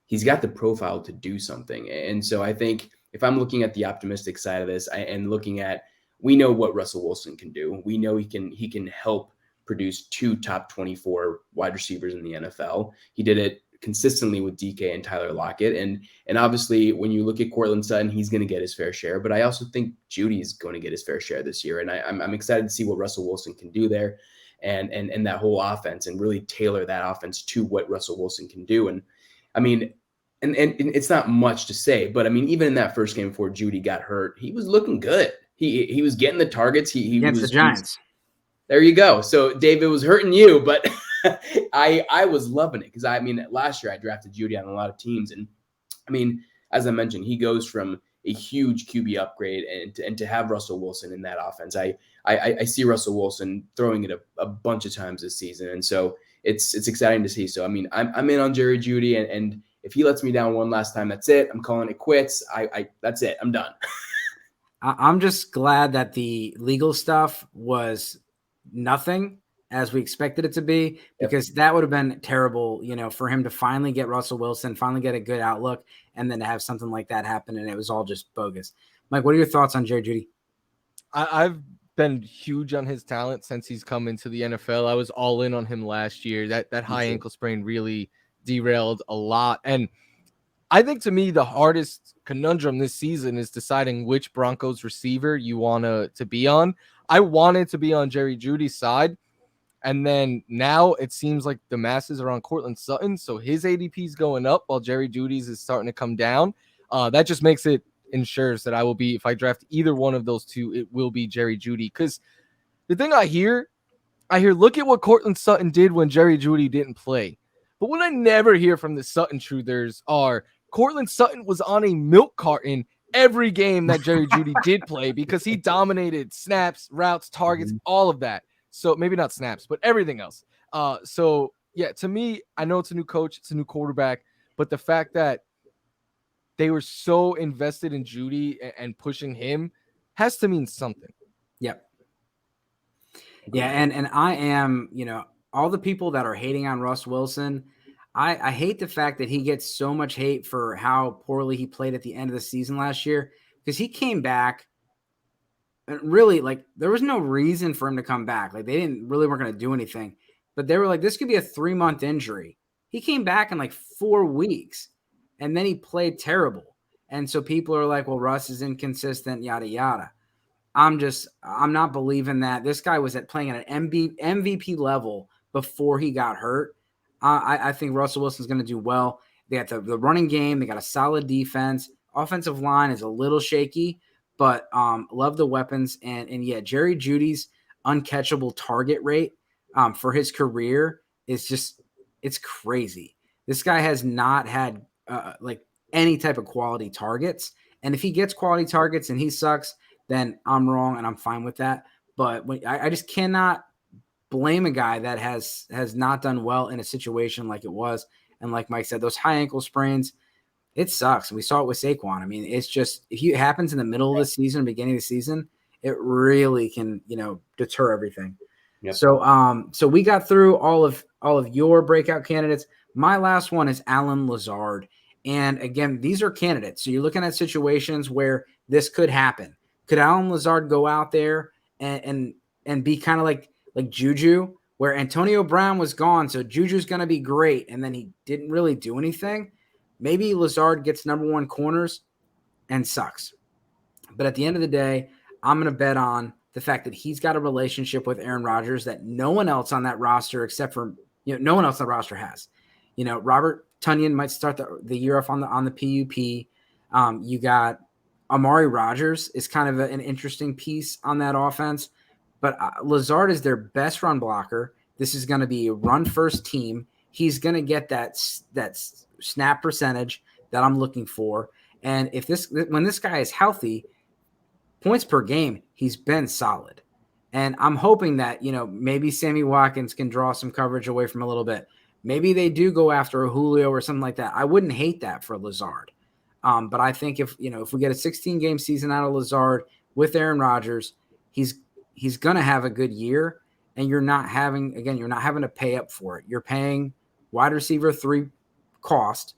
he's got the profile to do something. And so I think if I'm looking at the optimistic side of this and looking at, we know what Russell Wilson can do. We know he can help produce 2 top 24 wide receivers in the NFL. He did it consistently with DK and Tyler Lockett. And obviously when you look at Cortland Sutton, he's going to get his fair share, but I also think Judy's going to get his fair share this year. And I'm excited to see what Russell Wilson can do there and that whole offense, and really tailor that offense to what Russell Wilson can do. And and it's not much to say, but even in that first game before Judy got hurt, he was looking good. He was getting the targets. He against was the Giants. There you go. So Dave, it was hurting you, but I was loving it because last year I drafted Judy on a lot of teams, and as I mentioned, he goes from a huge QB upgrade and to have Russell Wilson in that offense. I see Russell Wilson throwing it a bunch of times this season, and so it's exciting to see. So I'm in on Jerry Judy, and if he lets me down one last time, that's it. I'm calling it quits. That's it. I'm done. I'm just glad that the legal stuff was nothing as we expected it to be, because that would have been terrible, for him to finally get Russell Wilson, finally get a good outlook, and then to have something like that happen, and it was all just bogus. Mike, what are your thoughts on Jerry Judy? I've been huge on his talent since he's come into the NFL. I was all in on him last year. That high ankle sprain really derailed a lot. And I think, to me, the hardest conundrum this season is deciding which Broncos receiver you want to be on. I wanted to be on Jerry Judy's side. And then now it seems like the masses are on Cortland Sutton, so his ADP is going up while Jerry Judy's is starting to come down. That just ensures that I will be, if I draft either one of those two, it will be Jerry Judy. Because the thing I hear, look at what Cortland Sutton did when Jerry Judy didn't play. But what I never hear from the Sutton truthers are Cortland Sutton was on a milk carton every game that Jerry Judy did play because he dominated snaps, routes, targets, all of that. So maybe not snaps, but everything else. So yeah, to me, I know it's a new coach, it's a new quarterback, but the fact that they were so invested in Judy and pushing him has to mean something. Yep. Yeah, and I am, all the people that are hating on Russ Wilson, I hate the fact that he gets so much hate for how poorly he played at the end of the season last year, because he came back and really, like, there was no reason for him to come back. Like, they weren't going to do anything, but they were like, this could be a 3-month injury. He came back in like 4 weeks, and then he played terrible. And so people are like, well, Russ is inconsistent, yada, yada. I'm not believing that. This guy was playing at an MVP level before he got hurt. I think Russell Wilson's going to do well. They got the running game. They got a solid defense. Offensive line is a little shaky, but love the weapons. And yeah, Jerry Judy's uncatchable target rate for his career is it's crazy. This guy has not had like any type of quality targets. And if he gets quality targets and he sucks, then I'm wrong and I'm fine with that. But I just cannot blame a guy that has not done well in a situation like it was. And like Mike said, those high ankle sprains, it sucks. And we saw it with Saquon. I mean, it's just, if it happens in the middle of the season, beginning of the season, it really can, deter everything. Yep. So we got through all of your breakout candidates. My last one is Allen Lazard. And again, these are candidates. So you're looking at situations where this could happen. Could Allen Lazard go out there and be kind of like Juju, where Antonio Brown was gone, so Juju's going to be great, and then he didn't really do anything? Maybe Lazard gets number 1 corners and sucks. But at the end of the day, I'm going to bet on the fact that he's got a relationship with Aaron Rodgers that no one else on that roster, except for no one else on the roster has. Robert Tonyan might start the year off on the PUP. You got Amari Rodgers is kind of an interesting piece on that offense, but Lazard is their best run blocker. This is going to be a run-first team. He's going to get that snap percentage that I'm looking for. And when this guy is healthy, points per game, he's been solid. And I'm hoping that, maybe Sammy Watkins can draw some coverage away from a little bit. Maybe they do go after a Julio or something like that. I wouldn't hate that for Lazard. But I think if we get a 16-game season out of Lazard with Aaron Rodgers, he's going to have a good year, and you're not having to pay up for it. You're paying wide receiver 3 cost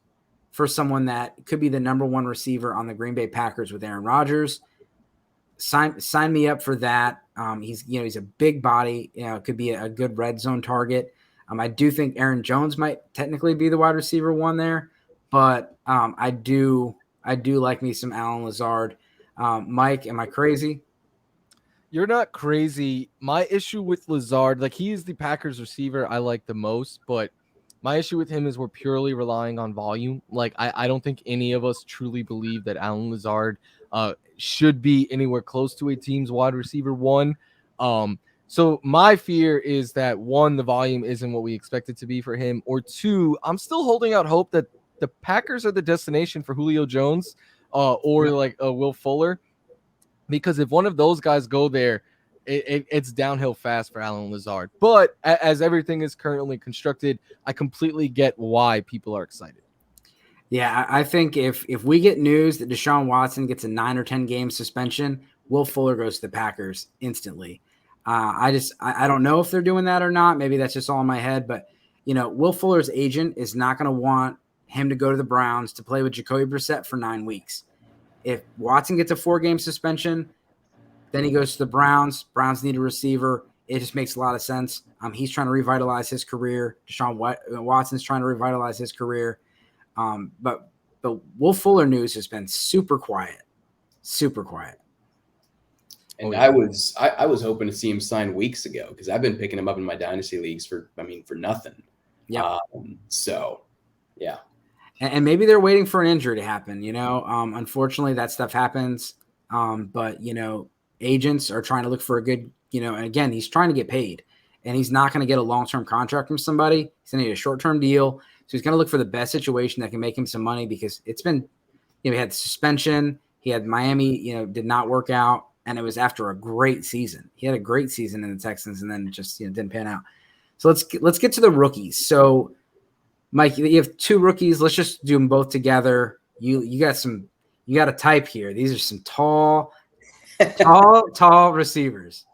for someone that could be the number 1 receiver on the Green Bay Packers with Aaron Rodgers. Sign me up for that. He's a big body. Could be a good red zone target. I do think Aaron Jones might technically be the wide receiver 1 there. But I do like me some Allen Lazard. Mike, am I crazy? You're not crazy. My issue with Lazard, like, he is the Packers receiver I like the most, but my issue with him is we're purely relying on volume. Like, I don't think any of us truly believe that Allen Lazard should be anywhere close to a team's wide receiver 1. So my fear is that, 1, the volume isn't what we expect it to be for him, or 2, I'm still holding out hope that the Packers are the destination for Julio Jones or like Will Fuller, because if one of those guys go there, it's downhill fast for Allen Lazard. But as everything is currently constructed, I completely get why people are excited. Yeah, I think if we get news that Deshaun Watson gets a 9 or 10 game suspension, Will Fuller goes to the Packers instantly. I don't know if they're doing that or not. Maybe that's just all in my head. But, Will Fuller's agent is not going to want him to go to the Browns to play with Jacoby Brissett for 9 weeks. If Watson gets a 4-game suspension, then he goes to the Browns. Browns need a receiver. It just makes a lot of sense. He's trying to revitalize his career. Deshaun Watson's trying to revitalize his career. But the Will Fuller news has been super quiet. And yeah. I was hoping to see him sign weeks ago because I've been picking him up in my dynasty leagues for nothing. Yeah. So yeah. And maybe they're waiting for an injury to happen. Unfortunately, that stuff happens. But agents are trying to look for a good. And again, he's trying to get paid, and he's not going to get a long-term contract from somebody. He's going to need a short-term deal. So he's going to look for the best situation that can make him some money because it's been, he had suspension. He had Miami, did not work out. And it was after a great season. He had a great season in the Texans and then just didn't pan out. So let's get to the rookies. So, Mike, you have two rookies. Let's just do them both together. You got a type here. These are some tall receivers.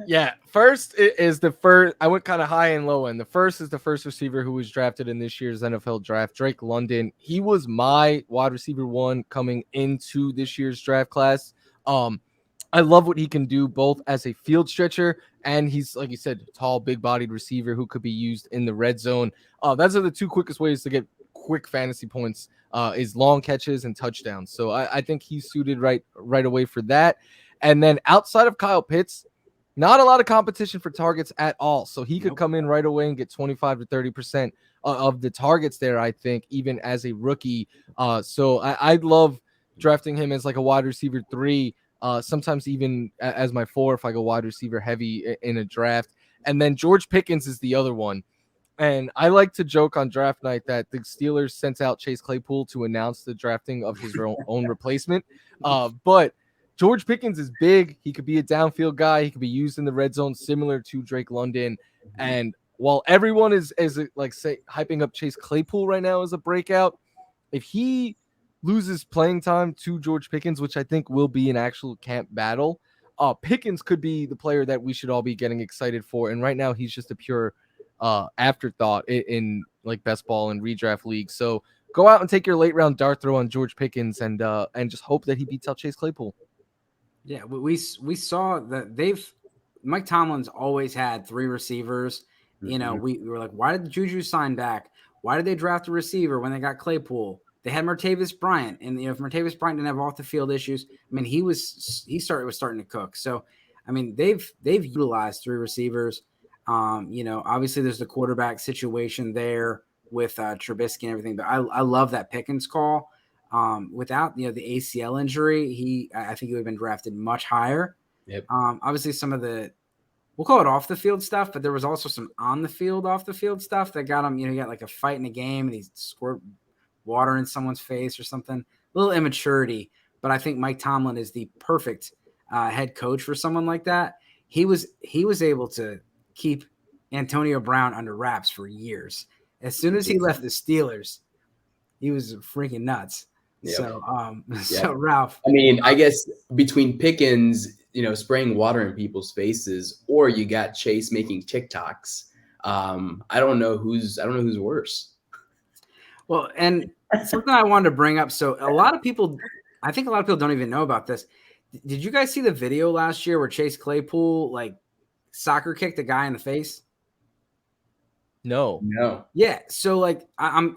Yeah, first is the first. I went kind of high and low end. The first is the first receiver who was drafted in this year's NFL draft, Drake London. He was my wide receiver 1 coming into this year's draft class. I love what he can do both as a field stretcher and he's, like you said, tall, big-bodied receiver who could be used in the red zone. Those are the two quickest ways to get quick fantasy points is long catches and touchdowns. So I think he's suited right away for that. And then outside of Kyle Pitts, not a lot of competition for targets at all. So he could come in right away and get 25 to 30% of the targets there, I think, even as a rookie. So I'd love drafting him as like a wide receiver 3, sometimes even as my 4 if I go wide receiver heavy in a draft. And then George Pickens is the other one. And I like to joke on draft night that the Steelers sent out Chase Claypool to announce the drafting of his own replacement. But George Pickens is big. He could be a downfield guy. He could be used in the red zone, similar to Drake London. And while everyone is like say hyping up Chase Claypool right now as a breakout, if he loses playing time to George Pickens, which I think will be an actual camp battle, Pickens could be the player that we should all be getting excited for. And right now he's just a pure afterthought in like best ball and redraft leagues. So go out and take your late round dart throw on George Pickens and just hope that he beats out Chase Claypool. Yeah, we saw that Mike Tomlin's always had 3 receivers. Mm-hmm. We were like, why did Juju sign back? Why did they draft a receiver when they got Claypool? They had Martavis Bryant, and if Martavis Bryant didn't have off the field issues, I mean, he was starting to cook. So, I mean, they've utilized 3 receivers. Obviously there's the quarterback situation there with Trubisky and everything, but I love that Pickens call. Without the ACL injury, I think he would have been drafted much higher. Yep. Obviously some of the, we'll call it off the field stuff, but there was also some on the field, off the field stuff that got him. He got like a fight in a game and he squirted water in someone's face or something. A little immaturity, but I think Mike Tomlin is the perfect head coach for someone like that. He was able to keep Antonio Brown under wraps for years. As soon as he left the Steelers, he was freaking nuts. Yep. So Ralph, I mean, I guess between Pickens, spraying water in people's faces, or you got Chase making TikToks. I don't know who's worse. Well, and something I wanted to bring up. So I think a lot of people don't even know about this. Did you guys see the video last year where Chase Claypool like soccer kicked a guy in the face? No. Yeah. So like I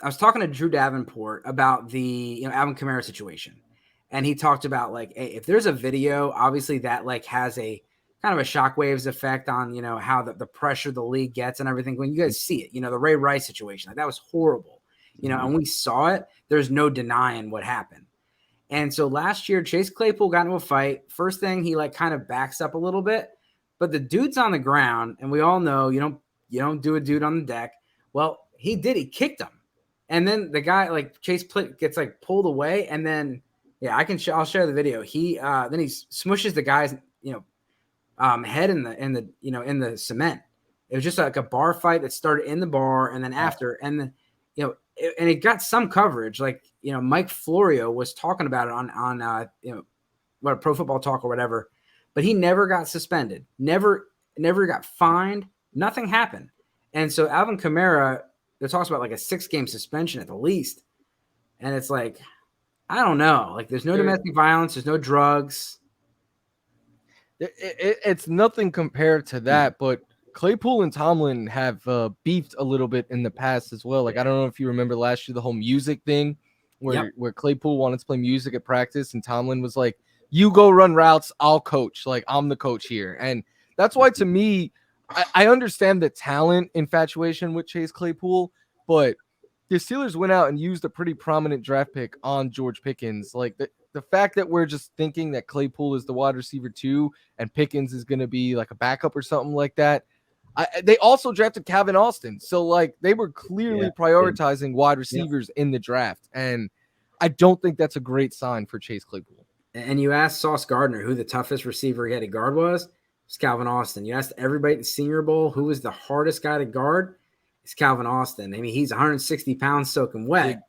was talking to Drew Davenport about the Alvin Kamara situation, and he talked about like, hey, if there's a video, obviously that like has a kind of a shockwaves effect on how the pressure the league gets and everything. When you guys see it, the Ray Rice situation, like that was horrible, and we saw it. There's no denying what happened. And so last year, Chase Claypool got into a fight. First thing, he like kind of backs up a little bit, but the dude's on the ground, and we all know you don't do a dude on the deck. Well, he did. He kicked him. And then the guy like Chase gets like pulled away, and then I'll share the video. He then he smushes the guy's head in the cement. It was just like a bar fight that started in the bar, and then after, and then and it got some coverage. Like Mike Florio was talking about it on what Pro Football Talk or whatever, but he never got suspended, never got fined, nothing happened. And so Alvin Kamara, there talks about like a 6-game suspension at the least. And it's like, I don't know. Like there's no domestic violence. There's no drugs. It's nothing compared to that, but Claypool and Tomlin have beefed a little bit in the past as well. Like, I don't know if you remember last year, the whole music thing where Claypool wanted to play music at practice and Tomlin was like You go run routes, I'll coach. Like, I'm the coach here. And that's why, to me, I understand the talent infatuation with Chase Claypool, but the Steelers went out and used a pretty prominent draft pick on George Pickens. Like, the fact that we're just thinking that Claypool is the wide receiver 2 and Pickens is going to be like a backup or something like that. They also drafted Calvin Austin. So, like, they were clearly prioritizing wide receivers in the draft. And I don't think that's a great sign for Chase Claypool. And you asked Sauce Gardner who the toughest receiver he had to guard was. It's Calvin Austin. You asked everybody at the Senior Bowl who was the hardest guy to guard. It's Calvin Austin. I mean, he's 160 pounds soaking wet.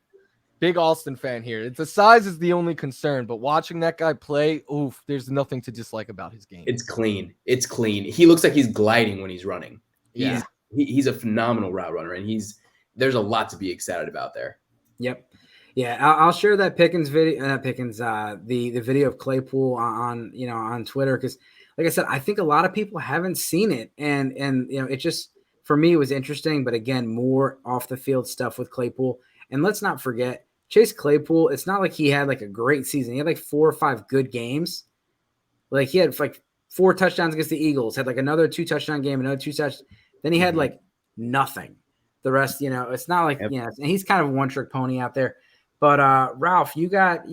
Big Austin fan here. The size is the only concern, but watching that guy play, oof, there's nothing to dislike about his game. It's clean. It's clean. He looks like he's gliding when he's running. He's a phenomenal route runner, and there's a lot to be excited about there. Yep. Yeah, I'll share that Pickens video. The video of Claypool on Twitter, because, like I said, I think a lot of people haven't seen it, and it just, for me, it was interesting. But again, more off the field stuff with Claypool, and let's not forget Chase Claypool. It's not like he had like a great season. He had like 4 or 5 good games. Like, he had like 4 touchdowns against the Eagles, had like another 2 touchdown game, another 2 touchdowns. Then he had like nothing. The rest, it's not like and he's kind of a one-trick pony out there. But Ralph, you got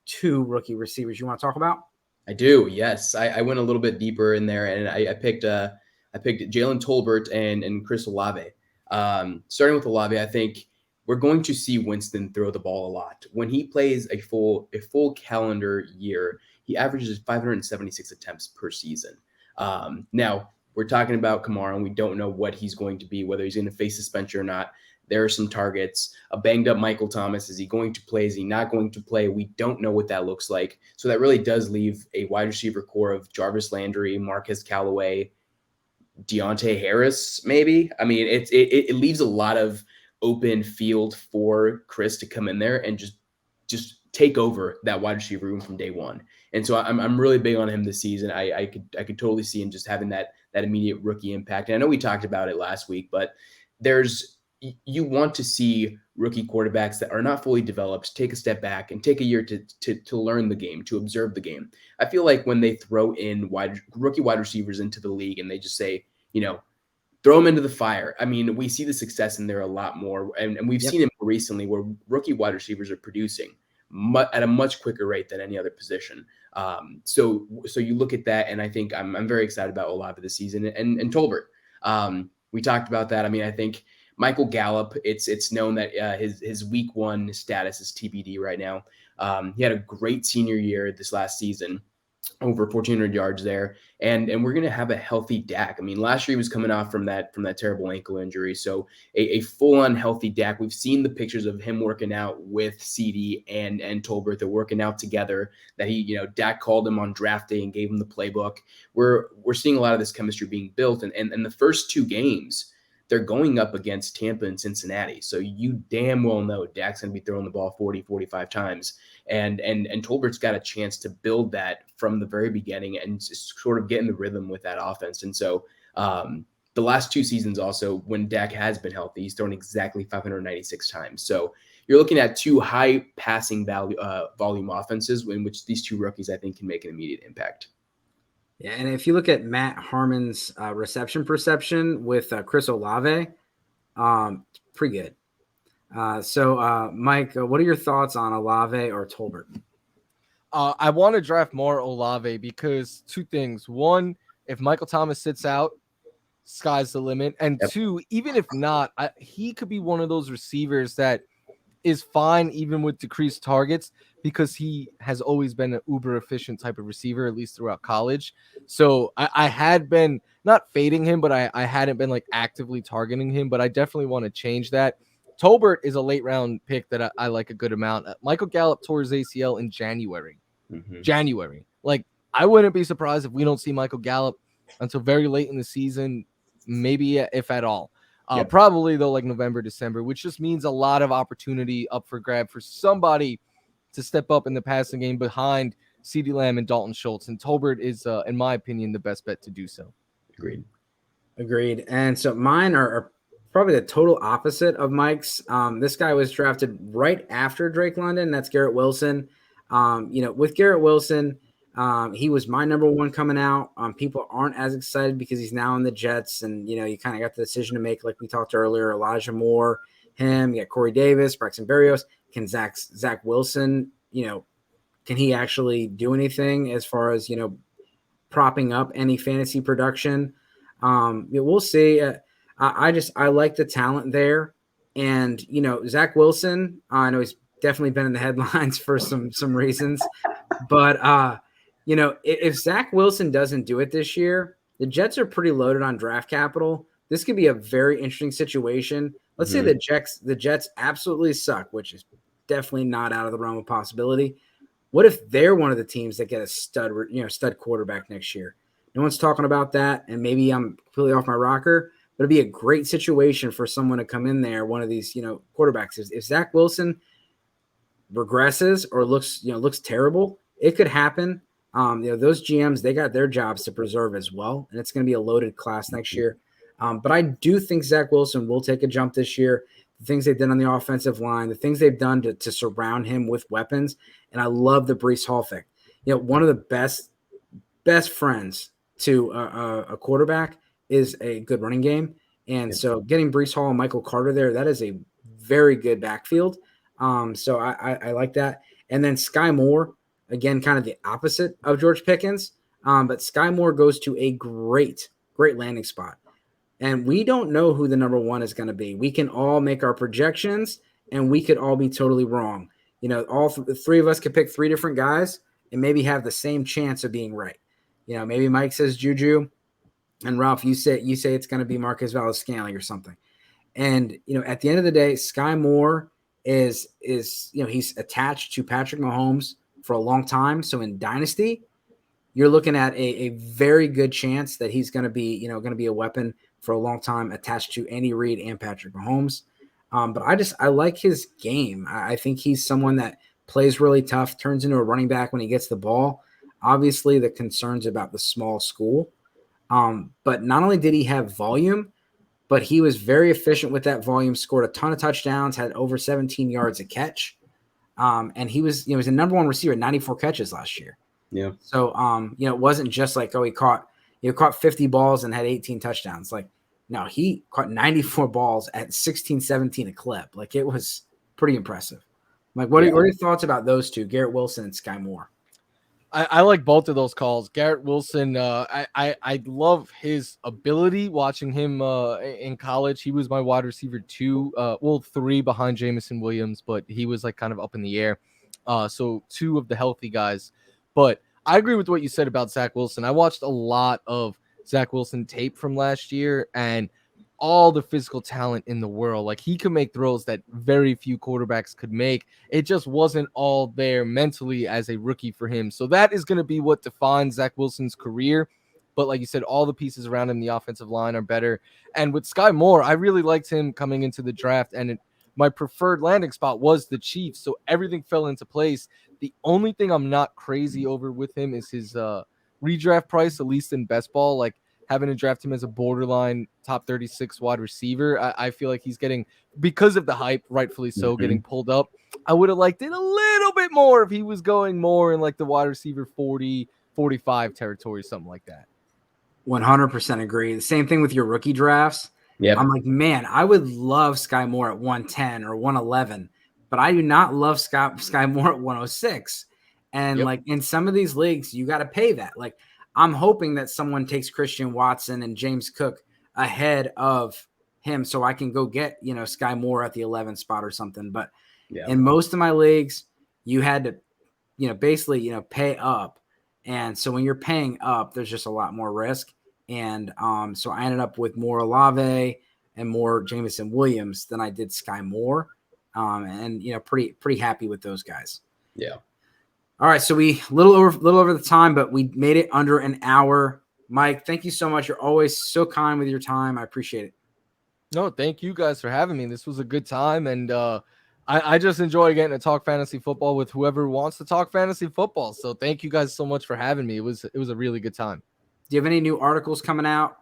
2 rookie receivers you want to talk about? I do, yes. I went a little bit deeper in there, and I picked Jalen Tolbert and Chris Olave. Starting with Olave, I think we're going to see Winston throw the ball a lot. When he plays a full calendar year, he averages 576 attempts per season. Now, we're talking about Kamara, and we don't know what he's going to be, whether he's going to face suspension or not. There are some targets. A banged up Michael Thomas. Is he going to play? Is he not going to play? We don't know what that looks like. So that really does leave a wide receiver core of Jarvis Landry, Marquez Callaway, Deontay Harris, maybe. I mean, it leaves a lot of open field for Chris to come in there and just take over that wide receiver room from day one. And so I'm really big on him this season. I could totally see him just having that immediate rookie impact. And I know we talked about it last week, but you want to see rookie quarterbacks that are not fully developed take a step back and take a year to learn the game, to observe the game. I feel like when they throw in rookie wide receivers into the league and they just say, throw them into the fire. I mean, we see the success in there a lot more. And we've seen it more recently where rookie wide receivers are producing at a much quicker rate than any other position. So you look at that, and I think I'm very excited about Olave this season and Tolbert. We talked about that. I mean, I think Michael Gallup, it's known that his week 1 status is TBD right now. He had a great senior year this last season, over 1,400 yards there, and we're gonna have a healthy Dak. I mean, last year he was coming off from that terrible ankle injury, so a full-on healthy Dak. We've seen the pictures of him working out with CD and Tolbert. They're working out together. That Dak called him on draft day and gave him the playbook. We're seeing a lot of this chemistry being built, and the first 2 games, they're going up against Tampa and Cincinnati. So you damn well know Dak's going to be throwing the ball 40, 45 times. And Tolbert's got a chance to build that from the very beginning and just sort of get in the rhythm with that offense. And so the last 2 seasons also, when Dak has been healthy, he's thrown exactly 596 times. So you're looking at 2 high passing volume offenses in which these 2 rookies, I think, can make an immediate impact. Yeah, and if you look at Matt Harmon's reception perception with Chris Olave, it's pretty good. So, Mike, what are your thoughts on Olave or Tolbert? I want to draft more Olave because 2 things. 1, if Michael Thomas sits out, sky's the limit. And 2, even if not, he could be one of those receivers that is fine even with decreased targets because he has always been an uber efficient type of receiver, at least throughout college. So I had been not fading him, but I hadn't been like actively targeting him, but I definitely want to change that. Tolbert is a late round pick that I like a good amount. Michael Gallup tore his ACL in January. January. Like, I wouldn't be surprised if we don't see Michael Gallup until very late in the season, maybe if at all. Probably though, like November, December, which just means a lot of opportunity up for grab for somebody to step up in the passing game behind CeeDee Lamb and Dalton Schultz. And Tolbert is, in my opinion, the best bet to do so. Agreed. And so mine are probably the total opposite of Mike's. This guy was drafted right after Drake London. That's Garrett Wilson. With Garrett Wilson, He was my number one coming out. People aren't as excited because he's now in the Jets, and you kind of got the decision to make, like we talked earlier. Elijah Moore, him, you got Corey Davis, Braxton Berrios. Can Zach Wilson, can he actually do anything as far as propping up any fantasy production? We'll see. I like the talent there, and Zach Wilson. I know he's definitely been in the headlines for some reasons, but if Zach Wilson doesn't do it this year, the Jets are pretty loaded on draft capital. This could be a very interesting situation. Let's say the Jets absolutely suck, which is definitely not out of the realm of possibility. What if they're one of the teams that get a stud quarterback next year? No one's talking about that, and maybe I'm completely off my rocker, but it'd be a great situation for someone to come in there, one of these, quarterbacks. If Zach Wilson regresses or looks terrible, it could happen. Those GMs, they got their jobs to preserve as well, and it's going to be a loaded class next year. But I do think Zach Wilson will take a jump this year. The things they've done on the offensive line, the things they've done to surround him with weapons, and I love the Breece Hall effect. One of the best friends to a quarterback is a good running game, and so getting Breece Hall and Michael Carter there, that is a very good backfield. So I like that. And then Skye Moore, again, kind of the opposite of George Pickens, but Skye Moore goes to a great landing spot. And we don't know who the number one is going to be. We can all make our projections, and we could all be totally wrong. All three of us could pick three different guys and maybe have the same chance of being right. Maybe Mike says Juju, and Ralph, you say it's going to be Marquez Valdes-Scantling or something. And at the end of the day, Skye Moore is he's attached to Patrick Mahomes for a long time. So in Dynasty, you're looking at a very good chance that he's going to be a weapon for a long time, attached to Andy Reid and Patrick Mahomes. But I like his game. I think he's someone that plays really tough, turns into a running back when he gets the ball. Obviously, the concerns about the small school. But not only did he have volume, but he was very efficient with that volume, scored a ton of touchdowns, had over 17 yards a catch. And he was a number one receiver, 94 catches last year. Yeah. So, it wasn't just like, he caught 50 balls and had 18 touchdowns. Like, no, he caught 94 balls at 16, 17 a clip. Like, it was pretty impressive. Like, what are your thoughts about those two, Garrett Wilson and Skye Moore? I like both of those calls. Garrett Wilson, I love his ability watching him in college. He was my wide receiver 3 behind Jamison Williams, but he was like kind of up in the air. So 2 of the healthy guys. But I agree with what you said about Zach Wilson. I watched a lot of Zach Wilson tape from last year, and all the physical talent in the world. Like, he could make throws that very few quarterbacks could make. It just wasn't all there mentally as a rookie for him. So that is going to be what defines Zach Wilson's career. But like you said, all the pieces around him, the offensive line, are better. And with Skye Moore, I really liked him coming into the draft, and my preferred landing spot was the Chiefs. So everything fell into place. The only thing I'm not crazy over with him is his redraft price, at least in best ball. Like, having to draft him as a borderline top 36 wide receiver, I feel like he's getting, because of the hype, rightfully so, getting pulled up. I would have liked it a little bit more if he was going more in like the wide receiver 40, 45 territory, something like that. 100% agree. The same thing with your rookie drafts. Yeah, I'm like, man, I would love Skye Moore at 110 or 111, but I do not love Skye Moore at 106. And like, in some of these leagues, you got to pay that. Like, I'm hoping that someone takes Christian Watson and James Cook ahead of him so I can go get, Skye Moore at the 11th spot or something. But in most of my leagues, you had to, basically, pay up. And so when you're paying up, there's just a lot more risk. And so I ended up with more Olave and more Jamison Williams than I did Skye Moore. And pretty happy with those guys. Yeah. All right, so we little over the time, but we made it under an hour. Mike, thank you so much. You're always so kind with your time. I appreciate it. No, thank you guys for having me. This was a good time, and I just enjoy getting to talk fantasy football with whoever wants to talk fantasy football. So thank you guys so much for having me. It was a really good time. Do you have any new articles coming out?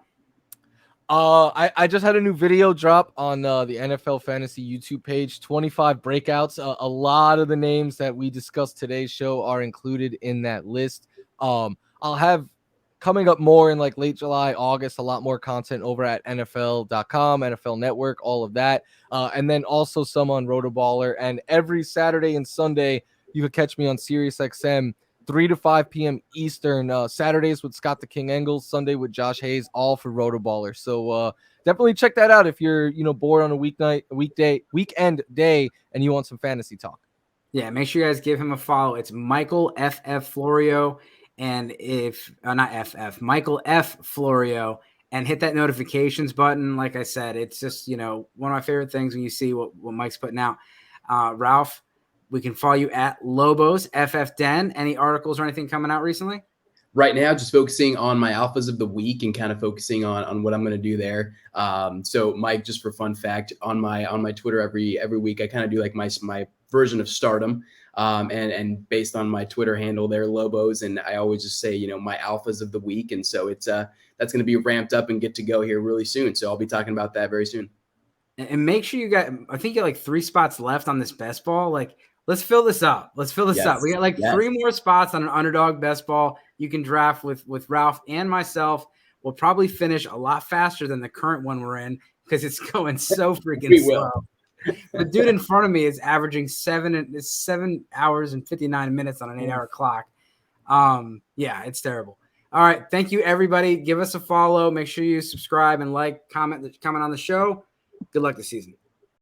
I just had a new video drop on the NFL Fantasy YouTube page, 25 breakouts. A lot of the names that we discussed today's show are included in that list. I'll have coming up more in like late July, August, a lot more content over at NFL.com, NFL Network, all of that. And then also some on Rotoballer. And every Saturday and Sunday, you can catch me on SiriusXM, 3 to 5 p.m. Eastern. Saturdays with Scott the King Engels, Sunday with Josh Hayes, all for Rotoballer. So definitely check that out if you're bored on a weekend day, and you want some fantasy talk. Yeah, make sure you guys give him a follow. It's Michael F Florio. And if not FF, Michael F Florio, and hit that notifications button. Like I said, it's just, one of my favorite things when you see what Mike's putting out. Ralph, we can follow you at Lobos FF Den. Any articles or anything coming out recently? Right now, just focusing on my alphas of the week and kind of focusing on what I'm going to do there. So Mike, just for fun fact, on my Twitter every week, I kind of do like my version of stardom. And based on my Twitter handle there, Lobos, and I always just say, my alphas of the week. And so it's that's going to be ramped up and get to go here really soon. So I'll be talking about that very soon. And make sure I think you got like 3 spots left on this best ball. Like, let's fill this up. Let's fill this up. We got like 3 more spots on an underdog best ball. You can draft with Ralph and myself. We'll probably finish a lot faster than the current one we're in because it's going so freaking slow. The dude in front of me is averaging 7 hours and 59 minutes on an 8-hour clock. Yeah, it's terrible. All right. Thank you, everybody. Give us a follow. Make sure you subscribe and like, comment on the show. Good luck this season.